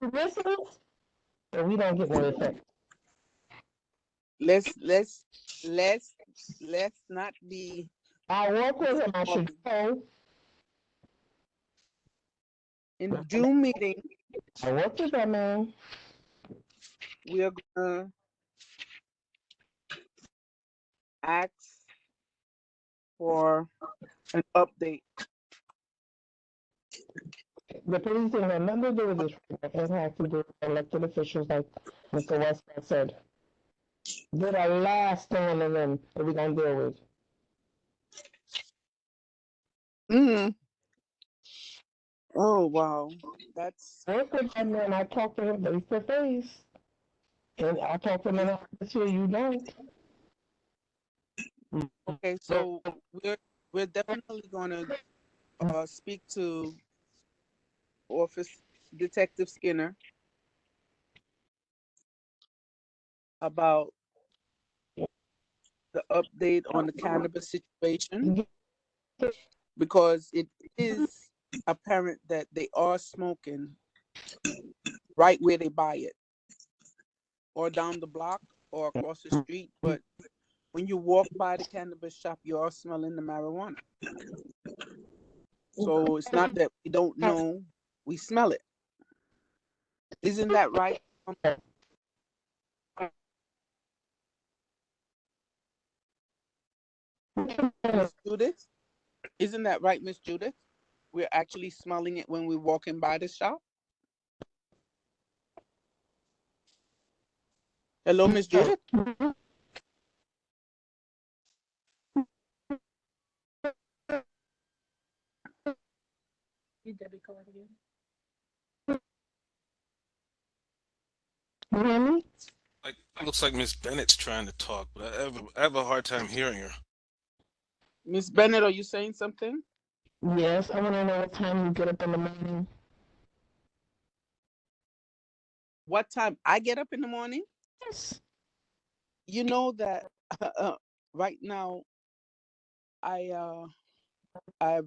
Speaker 11: To listeners, and we don't get no effect.
Speaker 1: Let's not be.
Speaker 11: I work with him. I should go.
Speaker 1: In the June meeting,
Speaker 11: I work with that man.
Speaker 1: We are gonna ask for an update.
Speaker 11: The police thing had nothing to do with this. It has to do with elected officials, like Mr. Westcott said. They're the last thing on the rim that we're going to deal with.
Speaker 1: Oh, wow. That's.
Speaker 11: Work with that man. I talk to him face to face. And I talk to him in the office here. You don't.
Speaker 1: Okay, so we're definitely gonna speak to Office Detective Skinner about the update on the cannabis situation, because it is apparent that they are smoking right where they buy it, or down the block or across the street. But when you walk by the cannabis shop, you are smelling the marijuana. So it's not that we don't know, we smell it. Isn't that right? Miss Judith? Isn't that right, Miss Judith? We're actually smelling it when we're walking by the shop. Hello, Miss Judith.
Speaker 11: You hear me?
Speaker 10: Like, looks like Miss Bennett's trying to talk, but I have a hard time hearing her.
Speaker 1: Miss Bennett, are you saying something?
Speaker 11: Yes, I want to know what time you get up in the morning.
Speaker 1: What time I get up in the morning?
Speaker 11: Yes.
Speaker 1: You know that right now I've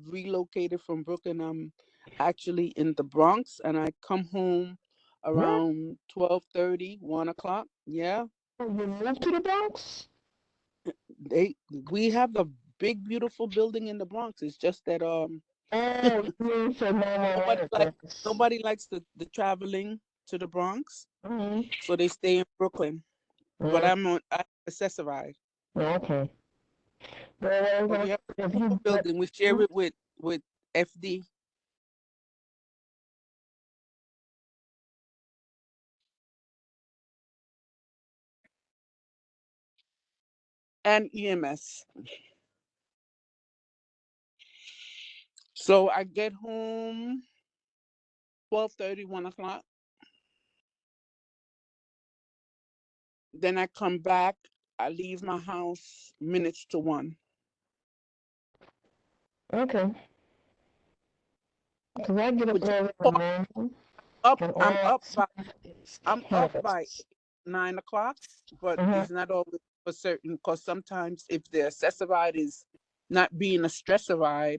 Speaker 1: relocated from Brooklyn. I'm actually in the Bronx, and I come home around 12:30, 1 o'clock. Yeah,
Speaker 11: You moved to the Bronx?
Speaker 1: we have a big, beautiful building in the Bronx. It's just that
Speaker 11: Oh, you mean for
Speaker 1: nobody likes the traveling to the Bronx, so they stay in Brooklyn. But I'm accessorize.
Speaker 11: Okay. Well,
Speaker 1: But we have a
Speaker 11: if
Speaker 1: beautiful
Speaker 11: you
Speaker 1: building. We share it with FD. And EMS. So I get home 12:30, 1 o'clock. Then I come back. I leave my house minutes to 1.
Speaker 11: Okay. Because I get up early in the morning.
Speaker 1: I'm up by 9 o'clock, but it's not always for certain, because sometimes if the accessoride is not being a stressor,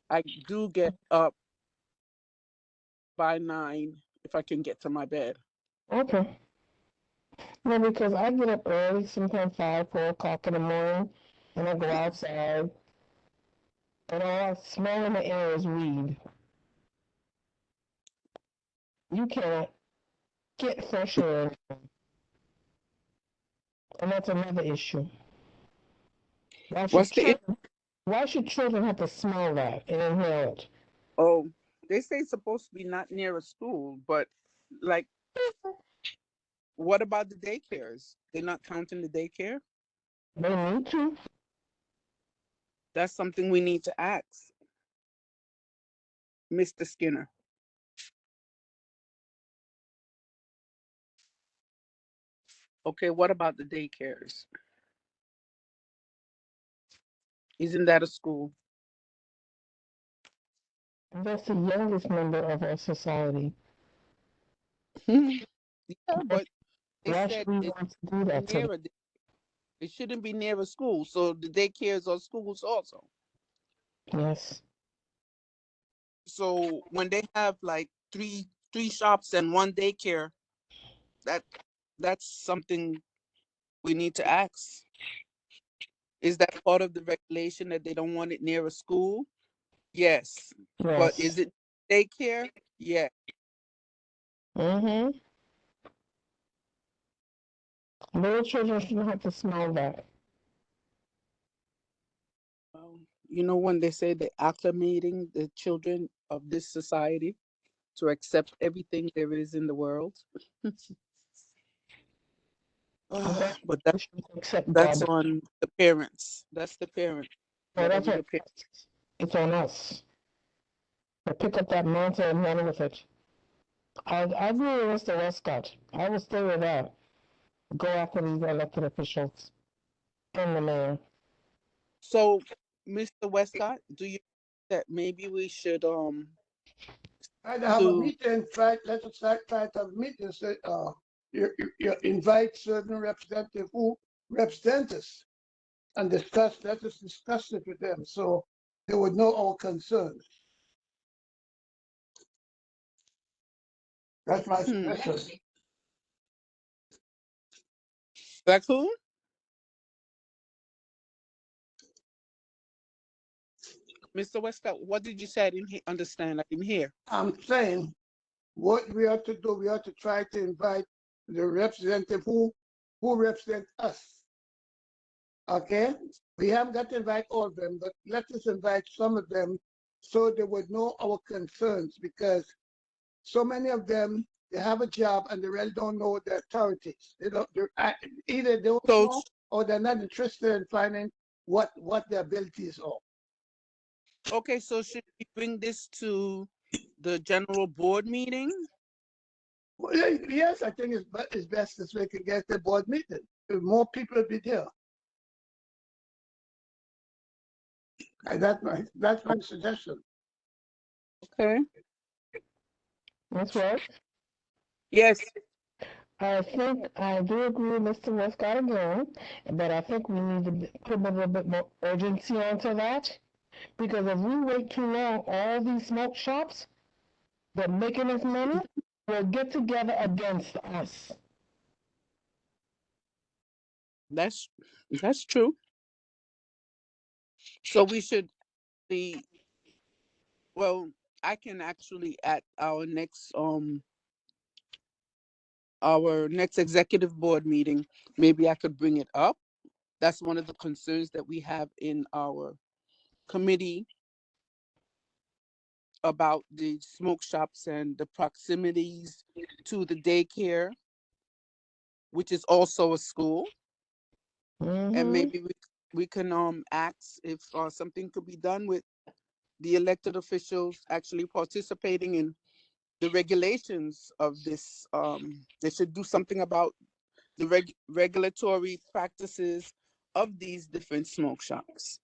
Speaker 1: I do get up by 9 if I can get to my bed.
Speaker 11: Okay. No, because I get up early, sometimes 5, 4 o'clock in the morning, and I go outside, and all I smell in the air is weed. You cannot get fresh air, and that's another issue. Why should children have to smell that and inhale it?
Speaker 1: Oh, they say it's supposed to be not near a school, but like, what about the daycares? They're not counting the daycare?
Speaker 11: They need to.
Speaker 1: That's something we need to ask Mr. Skinner. Okay, what about the daycares? Isn't that a school?
Speaker 11: That's the youngest member of our society.
Speaker 1: Yeah, but they
Speaker 11: Why
Speaker 1: said
Speaker 11: should we want to do that to them?
Speaker 1: it shouldn't be near a school, so the daycares are schools also.
Speaker 11: Yes.
Speaker 1: So when they have like three shops and one daycare, that's something we need to ask. Is that part of the regulation that they don't want it near a school? Yes. But is it daycare? Yeah.
Speaker 11: Little children shouldn't have to smell that.
Speaker 1: You know, when they say they're acclimating the children of this society to accept everything there is in the world. But that's on the parents. That's the parent.
Speaker 11: No, that's what it's on us. To pick up that mantle and run with it. I agree with Mr. Westcott. I will stay with that. Go after these elected officials and the mayor.
Speaker 1: So, Mr. Westcott, do you think that maybe we should
Speaker 3: I'd have a meeting, let us try to have a meeting, so, you invite certain representatives who represent us and let us discuss it with them, so they would know our concerns. That's my suggestion.
Speaker 1: Like who? Mr. Westcott, what did you say? I didn't understand. I didn't hear.
Speaker 3: I'm saying what we have to do, we have to try to invite the representative who represent us. Okay? We haven't got to invite all of them, but let us invite some of them so they would know our concerns, because so many of them they have a job and they really don't know the authorities. They don't, either they don't
Speaker 1: So,
Speaker 3: know or they're not interested in finding what their abilities are.
Speaker 1: okay, so should we bring this to the general board meeting?
Speaker 3: Well, yes, I think it's best as we can get the board meeting. If more people will be there. And that's my suggestion.
Speaker 1: Okay.
Speaker 11: That's right.
Speaker 1: Yes.
Speaker 11: I think I do agree with Mr. Westcott again, but I think we need to put a little bit more urgency onto that. Because if we wait too long, all these smoke shops that making us money will get together against us.
Speaker 1: That's true. So we should be, well, I can actually at our next executive board meeting, maybe I could bring it up. That's one of the concerns that we have in our committee about the smoke shops and the proximities to the daycare, which is also a school. And maybe we can ask if something could be done with the elected officials actually participating in the regulations of this. They should do something about the regulatory practices of these different smoke shops.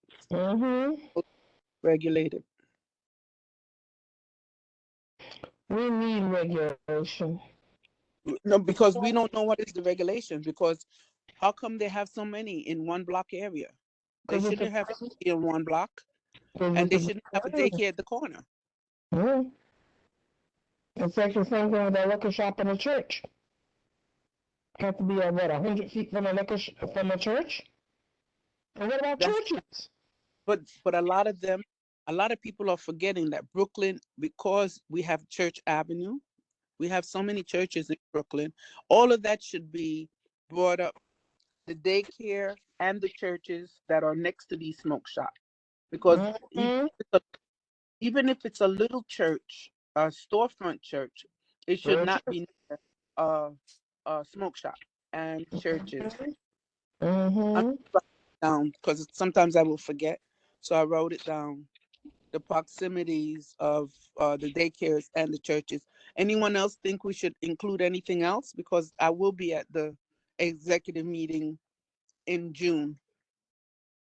Speaker 1: Regulated.
Speaker 11: We need regulation.
Speaker 1: No, because we don't know what is the regulation, because how come they have so many in one block area? They shouldn't have in one block, and they shouldn't have a daycare at the corner.
Speaker 11: It's like the same thing with that liquor shop in the church. Have to be 100 feet from a church. And what about churches?
Speaker 1: But a lot of people are forgetting that Brooklyn, because we have Church Avenue, we have so many churches in Brooklyn. All of that should be brought up. The daycare and the churches that are next to these smoke shops, because even if it's a little church, a storefront church, it should not be a smoke shop and churches. Down, because sometimes I will forget, so I wrote it down. The proximities of the daycares and the churches. Anyone else think we should include anything else? Because I will be at the executive meeting in June.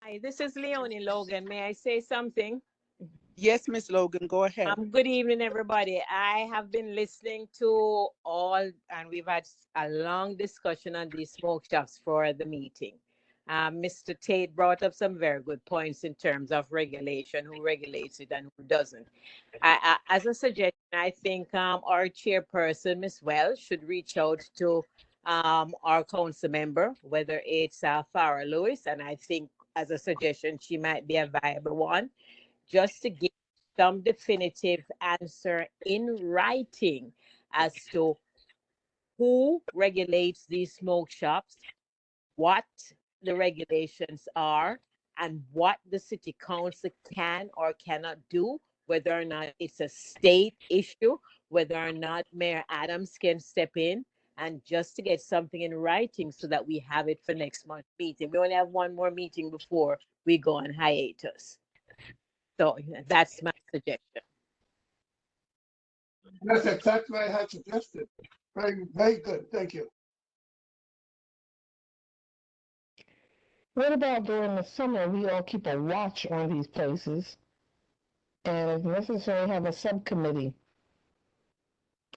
Speaker 12: Hi, this is Leonie Logan. May I say something?
Speaker 1: Yes, Miss Logan, go ahead.
Speaker 12: Good evening, everybody. I have been listening to all, and we've had a long discussion on these smoke shops for the meeting. Mr. Tate brought up some very good points in terms of regulation, who regulates it and who doesn't. As a suggestion, I think our chairperson, Ms. Wells, should reach out to our council member, whether it's Farah Lewis, and I think as a suggestion, she might be a viable one, just to give some definitive answer in writing as to who regulates these smoke shops, what the regulations are, and what the city council can or cannot do, whether or not it's a state issue, whether or not Mayor Adams can step in, and just to get something in writing so that we have it for next month's meeting. We only have one more meeting before we go on hiatus. So that's my suggestion.
Speaker 3: That's exactly what I had suggested. Very, very good. Thank you.
Speaker 11: What about during the summer, we all keep a watch on these places, and if necessary, have a subcommittee,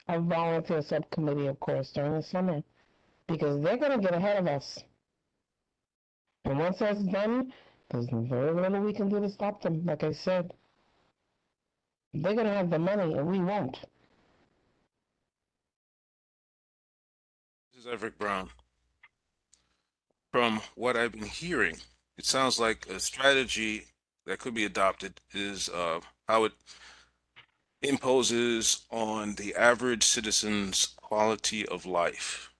Speaker 11: a volunteer subcommittee, of course, during the summer, because they're going to get ahead of us. And once that's done, there's very little we can do to stop them, like I said. They're going to have the money, and we won't.
Speaker 10: This is Everett Brown. From what I've been hearing, it sounds like a strategy that could be adopted is how it imposes on the average citizen's quality of life.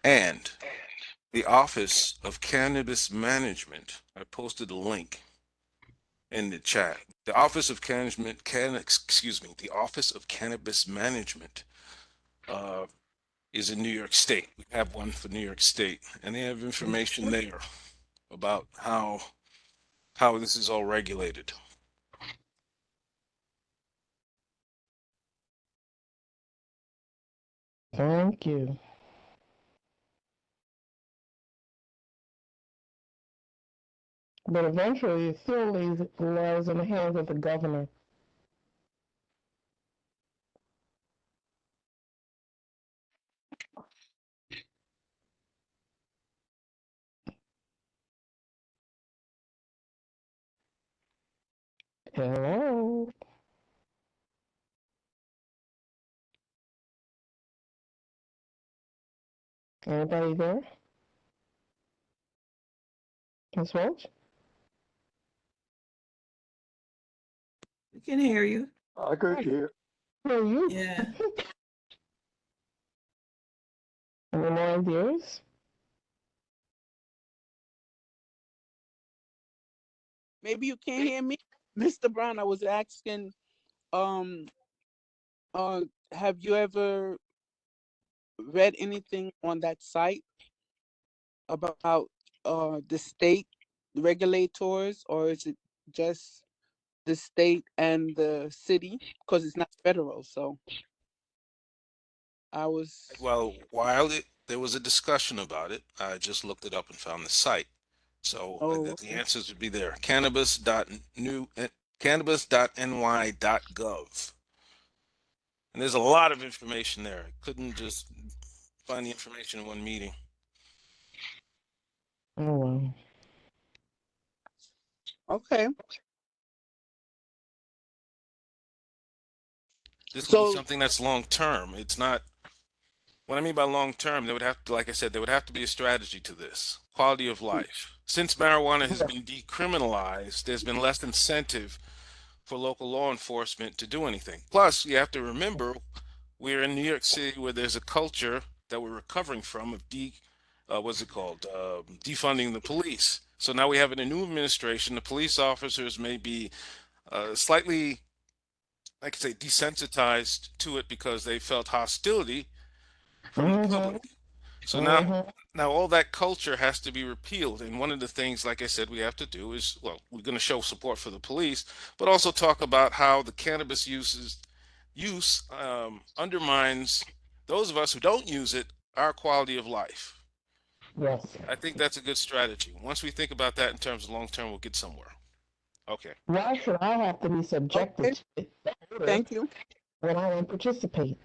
Speaker 10: And the Office of Cannabis Management, I posted a link in the chat. The Office of the Office of Cannabis Management is in New York State. We have one for New York State, and they have information there about how this is all regulated.
Speaker 11: Thank you. But eventually, it still lies in the hands of the governor. Hello. Anybody there? Ms. Welch?
Speaker 8: We can hear you.
Speaker 4: I could hear.
Speaker 11: Hear you.
Speaker 8: Yeah.
Speaker 11: Any more ideas?
Speaker 1: Maybe you can't hear me, Mr. Brown. I was asking, um, have you ever read anything on that site about the state regulators, or is it just the state and the city? Because it's not federal. So I was.
Speaker 10: Well, there was a discussion about it, I just looked it up and found the site. So
Speaker 1: Oh,
Speaker 10: the
Speaker 1: okay.
Speaker 10: answers would be there. Cannabis.ny.gov. And there's a lot of information there. I couldn't just find the information in one meeting.
Speaker 11: Oh, wow.
Speaker 1: Okay.
Speaker 10: This would be
Speaker 1: So
Speaker 10: something that's long term. It's not, what I mean by long term, there would have to, like I said, there would have to be a strategy to this. Quality of life. Since marijuana has been decriminalized, there's been less incentive for local law enforcement to do anything. Plus, you have to remember, we're in New York City where there's a culture that we're recovering from of defunding the police. So now we have in a new administration, the police officers may be slightly, I could say, desensitized to it because they felt hostility from the public. So now all that culture has to be repealed. And one of the things, like I said, we have to do is, well, we're going to show support for the police, but also talk about how the cannabis use undermines those of us who don't use it, our quality of life.
Speaker 11: Yes.
Speaker 10: I think that's a good strategy. Once we think about that in terms of long term, we'll get somewhere. Okay.
Speaker 11: Why should I have to be subjected
Speaker 1: okay.
Speaker 11: to it
Speaker 1: Thank you.
Speaker 11: when I don't participate?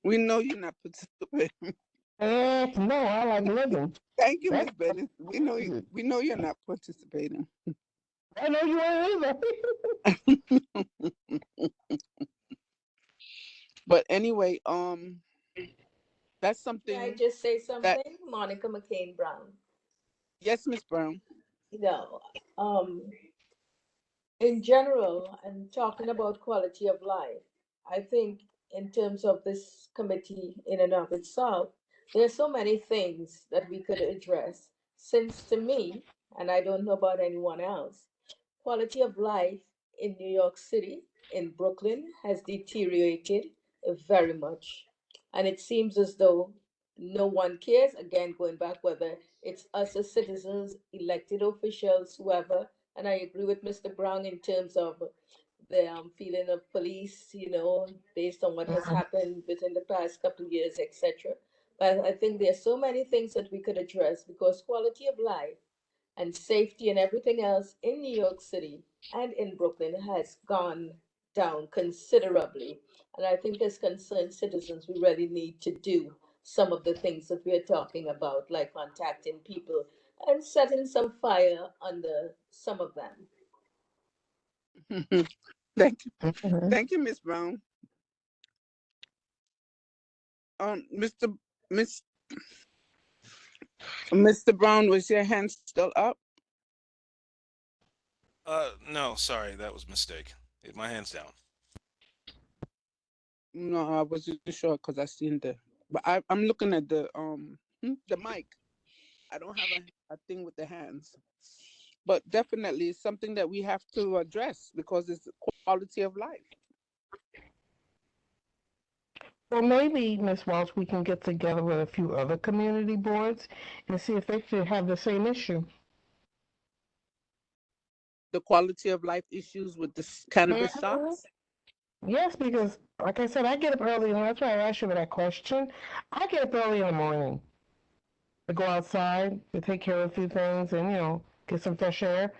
Speaker 1: We know you're not participating.
Speaker 11: No, I like living.
Speaker 1: Thank you, Miss Bennett. We know you're not participating.
Speaker 11: I know you ain't either.
Speaker 1: But anyway, that's something.
Speaker 5: Can I just say something? Monica McCain Brown.
Speaker 1: Yes, Miss Brown.
Speaker 5: In general, and talking about quality of life, I think in terms of this committee in and of itself, there are so many things that we could address. Since to me, and I don't know about anyone else, quality of life in New York City, in Brooklyn, has deteriorated very much. And it seems as though no one cares. Again, going back, whether it's us as citizens, elected officials, whoever. And I agree with Mr. Brown in terms of the feeling of police, based on what has happened within the past couple of years, etc. But I think there's so many things that we could address because quality of life and safety and everything else in New York City and in Brooklyn has gone down considerably. And I think as concerned citizens, we really need to do some of the things that we're talking about, like contacting people and setting some fire under some of them.
Speaker 1: Thank you. Thank you, Miss Brown. Mr. Brown, was your hand still up?
Speaker 10: No, sorry, that was a mistake. My hand's down.
Speaker 1: No, I wasn't sure because I seen but I'm looking at the mic. I don't have a thing with the hands, but definitely it's something that we have to address because it's quality of life.
Speaker 11: Well, maybe, Miss Walsh, we can get together with a few other community boards and see if they should have the same issue.
Speaker 1: The quality of life issues with the cannabis shops.
Speaker 11: Yes, because like I said, I get up early, and that's why I asked you that question. I get up early in the morning to go outside to take care of a few things and, get some fresh air.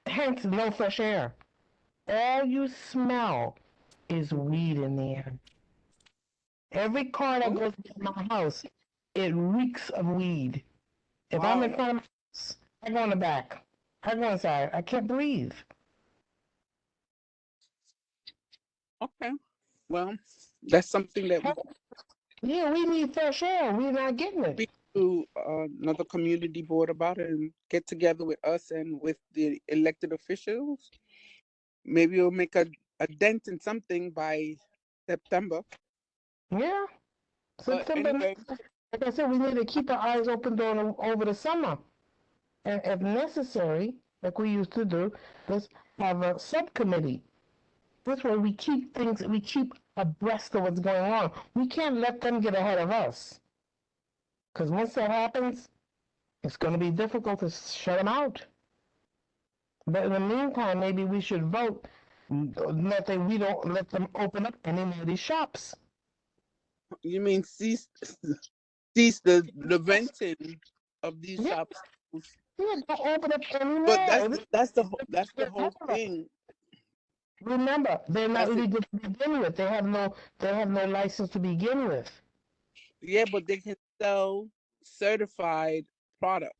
Speaker 11: Hence, no fresh air. All you smell is weed in the air. Every car that goes to my house, it reeks of weed. If I'm in front of my house, I go in the back. I go inside. I can't breathe.
Speaker 1: Okay. Well, that's something that we
Speaker 11: Yeah, we need fresh air. We're not getting it.
Speaker 1: speak to another community board about it and get together with us and with the elected officials. Maybe we'll make a dent in something by September.
Speaker 11: Yeah.
Speaker 1: But
Speaker 11: September,
Speaker 1: anyway,
Speaker 11: like I said, we need to keep our eyes open during over the summer. And if necessary, like we used to do, let's have a subcommittee. This way we keep abreast of what's going on. We can't let them get ahead of us. Because once that happens, it's going to be difficult to shut them out. But in the meantime, maybe we should vote that we don't let them open up any more of these shops.
Speaker 1: you mean cease the renting of these shops?
Speaker 11: Yeah, don't open up anymore.
Speaker 1: But that's the whole thing.
Speaker 11: Remember, they're not legal to begin with. They have no license to begin with.
Speaker 1: Yeah, but they can sell certified product.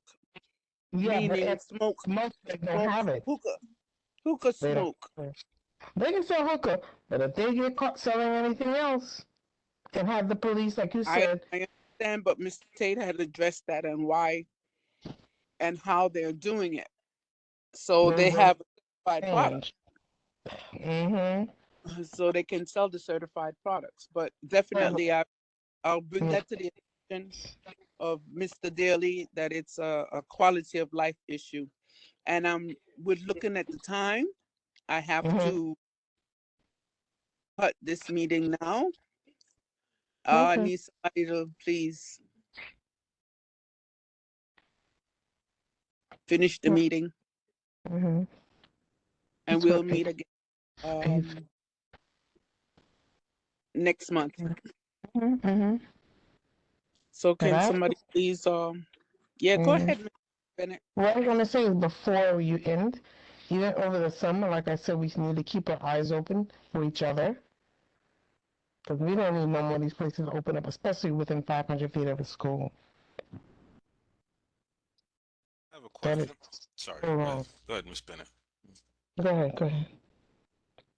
Speaker 11: Yeah,
Speaker 1: meaning
Speaker 11: but
Speaker 1: smoke.
Speaker 11: They don't have it.
Speaker 1: Hookah
Speaker 11: They don't-
Speaker 1: smoke.
Speaker 11: They can sell hookah, but if they get caught selling anything else, and have the police, like you said.
Speaker 1: I understand, but Mr. Tate had addressed that and why and how they're doing it. So they have a certified product.
Speaker 11: Mm-hmm.
Speaker 1: So they can sell the certified products. But definitely, I'll bring that to the attention of Mr. Daly, that it's a quality of life issue. And we're looking at the time. I have to cut this meeting now. I need somebody to please finish the meeting.
Speaker 11: Mm-hmm.
Speaker 1: And we'll meet again next month.
Speaker 11: Mm-hmm.
Speaker 1: So can somebody please go ahead, Ms. Bennett.
Speaker 11: What I'm gonna say is before you end, even over the summer, like I said, we need to keep our eyes open for each other. Because we don't even know when these places open up, especially within 500 feet of a school.
Speaker 10: I have a question. Sorry. Go ahead, Ms. Bennett.
Speaker 11: Go ahead.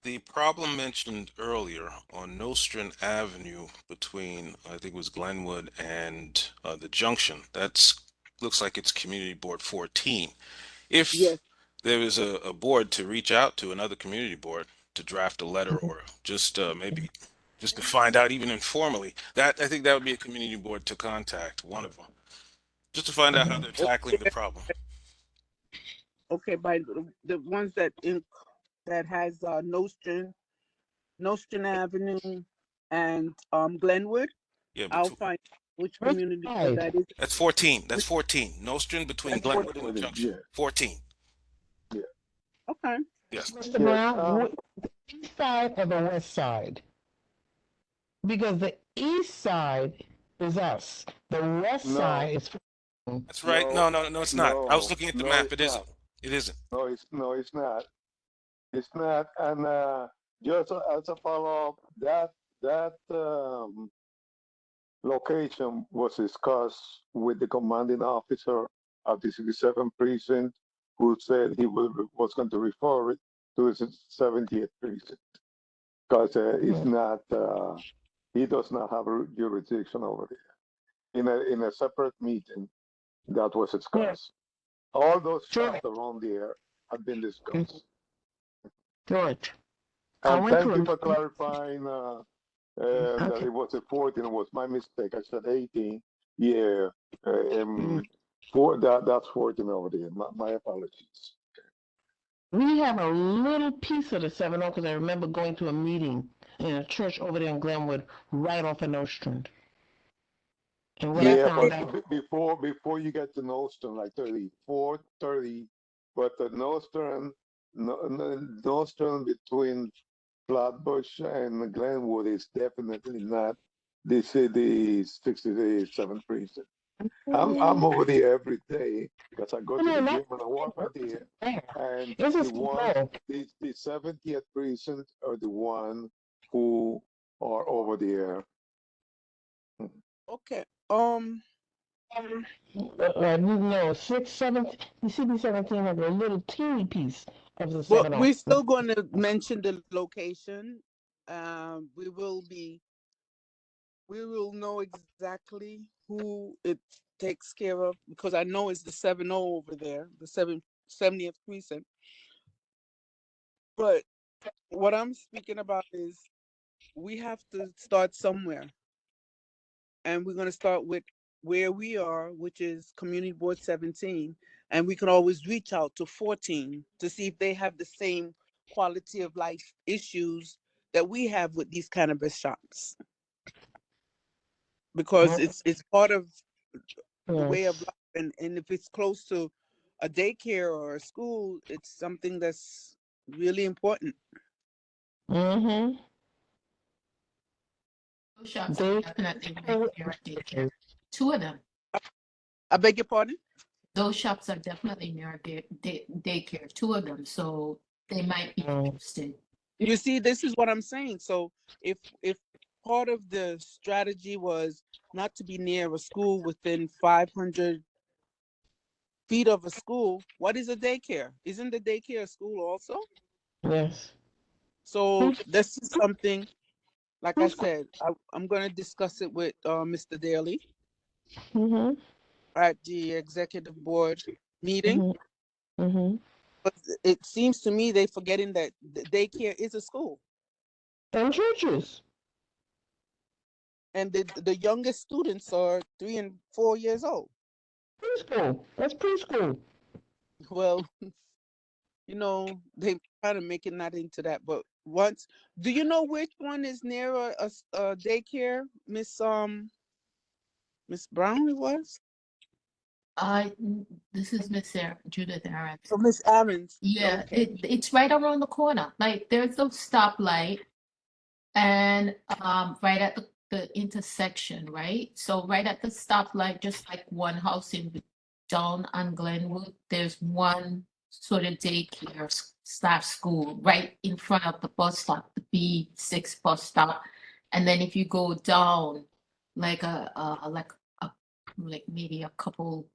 Speaker 10: The problem mentioned earlier on Nostrand Avenue between, I think it was Glenwood and the junction, looks like it's Community Board 14. If there is a board to reach out to another community board to draft a letter or just maybe just to find out even informally, I think that would be a community board to contact, one of them, just to find out how they're tackling the problem.
Speaker 1: Okay, by the ones that has Nostrand Avenue and Glenwood.
Speaker 10: Yeah,
Speaker 1: I'll find which community board that is.
Speaker 10: That's 14. That's 14. Nostrand between Glenwood and the junction. 14.
Speaker 4: Yeah.
Speaker 1: Okay.
Speaker 10: Yes.
Speaker 11: Mr. Brown, the east side or the west side? Because the east side is us. The west side is.
Speaker 10: That's right. No, it's not. I was looking at the map. It isn't. It isn't.
Speaker 4: No, it's not. It's not. And just as a follow-up, that location was discussed with the commanding officer of the 67th precinct, who said he was going to refer it to his 70th precinct because it's not. He does not have a jurisdiction over there. In a separate meeting, that was discussed. All those shops around there have been discussed.
Speaker 11: George.
Speaker 4: And thank you for clarifying that it was a 14. It was my mistake. I said 18. Yeah. That's 14 over there. My apologies.
Speaker 11: We have a little piece of the 7-0 because I remember going to a meeting in a church over there in Glenwood, right off of Nostrand. And what I
Speaker 4: Yeah,
Speaker 11: found
Speaker 4: but
Speaker 11: out,
Speaker 4: before you get to Nostrand, like 34:30, but the Nostrand between Flatbush and Glenwood is definitely not the 67th precinct. I'm over there every day because I go to the gym and I walk out there. And
Speaker 11: it's a
Speaker 4: the one,
Speaker 11: small.
Speaker 4: the 70th precinct are the one who are over there.
Speaker 1: Okay.
Speaker 11: No, 6, 7, the CB17 has a little teeny piece of the
Speaker 1: Well,
Speaker 11: 7-0.
Speaker 1: we're still going to mention the location. We will know exactly who it takes care of because I know it's the 7-0 over there, the 70th precinct. But what I'm speaking about is we have to start somewhere. And we're going to start with where we are, which is Community Board 17. And we can always reach out to 14 to see if they have the same quality of life issues that we have with these cannabis shops. Because it's part of the way of life. And if it's close to a daycare or a school, it's something that's really important.
Speaker 11: Mm-hmm.
Speaker 6: Those shops are definitely near daycare. 2 of them.
Speaker 1: I beg your pardon?
Speaker 6: Those shops are definitely near daycare, 2 of them, so they might be interested.
Speaker 1: You see, this is what I'm saying. So if part of the strategy was not to be near a school within 500 feet of a school, what is a daycare? Isn't the daycare a school also?
Speaker 11: Yes.
Speaker 1: So this is something, like I said, I'm going to discuss it with Mr. Daly at the executive board meeting. But it seems to me they're forgetting that the daycare is a school.
Speaker 11: And churches.
Speaker 1: And the youngest students are 3 and 4 years old.
Speaker 11: Preschool. That's preschool.
Speaker 1: Well, you know, they kind of making that into that. But once, do you know which one is near a daycare, Miss Brown? It was.
Speaker 6: This is Miss Judith Aarons.
Speaker 1: Oh, Miss Aarons.
Speaker 6: Yeah,
Speaker 1: Okay.
Speaker 6: it's right around the corner. Like there's a stoplight, and right at the intersection, right? So right at the stoplight, just like one house down on Glenwood, there's one sort of daycare / school right in front of the bus stop, the B6 bus stop. And then if you go down like like maybe a couple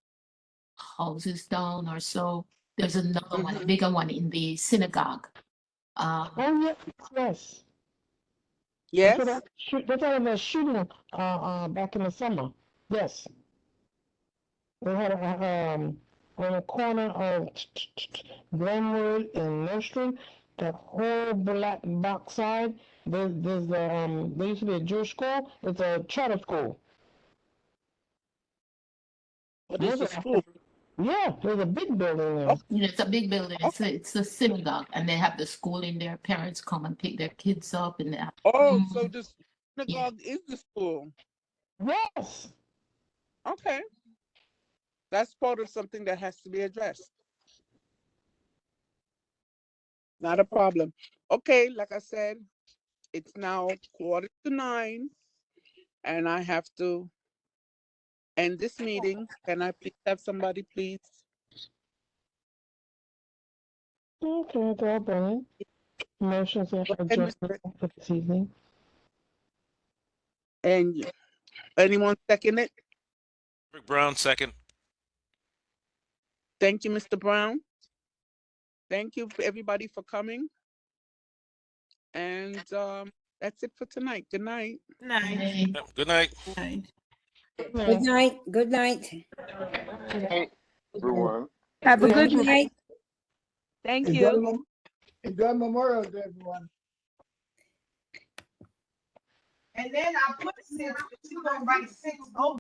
Speaker 6: houses down or so, there's another one, a bigger one in the synagogue.
Speaker 11: Oh yes.
Speaker 1: Yes.
Speaker 11: That's what I was shooting back in the summer. Yes. They had on the corner of Glenwood and Nostrand, that whole black box side. There's there used to be a Jewish school. It's a charter school.
Speaker 1: What is the school?
Speaker 11: Yeah, there's a big building there.
Speaker 6: Oh, it's a big building. It's a synagogue, and they have the school in there. Parents come and pick their kids up, and
Speaker 1: oh, so the synagogue is the school.
Speaker 11: Yes.
Speaker 1: Okay. That's part of something that has to be addressed. Not a problem. Okay, like I said, it's now 8:45, and I have to end this meeting. Can I please have somebody, please?
Speaker 11: Okay, go Brian. Motions are adjourned for this evening.
Speaker 1: And anyone second it?
Speaker 10: Rick Brown, second.
Speaker 1: Thank you, Mr. Brown. Thank you for everybody for coming. And that's it for tonight. Good night.
Speaker 8: Night.
Speaker 10: Good night.
Speaker 13: Good night. Good night.
Speaker 4: Everyone.
Speaker 13: Have a good night.
Speaker 8: Thank you.
Speaker 3: Enjoy Memorial Day, everyone.
Speaker 8: And then I put 6, but you gonna write 6 over.